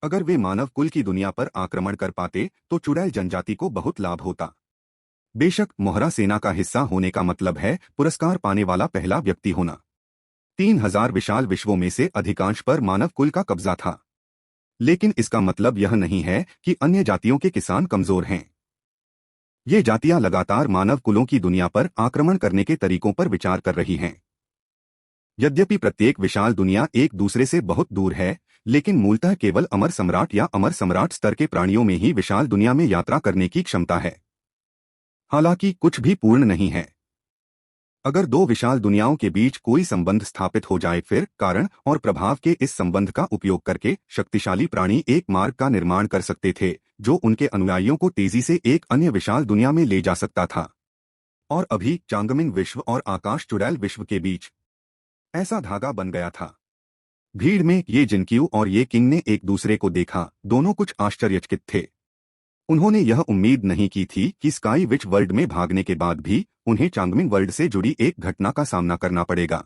A: अगर वे मानव कुल की दुनिया पर आक्रमण कर पाते तो चुड़ैल जनजाति को बहुत लाभ होता। बेशक मोहरा सेना का हिस्सा होने का मतलब है पुरस्कार पाने वाला पहला व्यक्ति होना। 3000 विशाल विश्वों में से अधिकांश पर मानव कुल का कब्जा था। लेकिन इसका मतलब यह नहीं है कि अन्य जातियों के किसान कमजोर हैं। ये जातियां लगातार मानव कुलों की दुनिया पर आक्रमण करने के तरीकों पर विचार कर रही हैं। यद्यपि प्रत्येक विशाल दुनिया एक दूसरे से बहुत दूर है, लेकिन मूलतः केवल अमर सम्राट या अमर सम्राट स्तर के प्राणियों में ही विशाल दुनिया में यात्रा करने की क्षमता है। हालांकि कुछ भी पूर्ण नहीं है। अगर दो विशाल दुनियाओं के बीच कोई संबंध स्थापित हो जाए, फिर कारण और प्रभाव के इस संबंध का उपयोग करके शक्तिशाली प्राणी एक मार्ग का निर्माण कर सकते थे जो उनके अनुयायियों को तेजी से एक अन्य विशाल दुनिया में ले जा सकता था। और अभी चांगमिंग विश्व और आकाश चुड़ैल विश्व के बीच ऐसा धागा बन गया था। भीड़ में ये जिनक्यू और ये किंग ने एक दूसरे को देखा। दोनों कुछ आश्चर्यचकित थे। उन्होंने यह उम्मीद नहीं की थी कि स्काई विच वर्ल्ड में भागने के बाद भी उन्हें चांगमिंग वर्ल्ड से जुड़ी एक घटना का सामना करना पड़ेगा।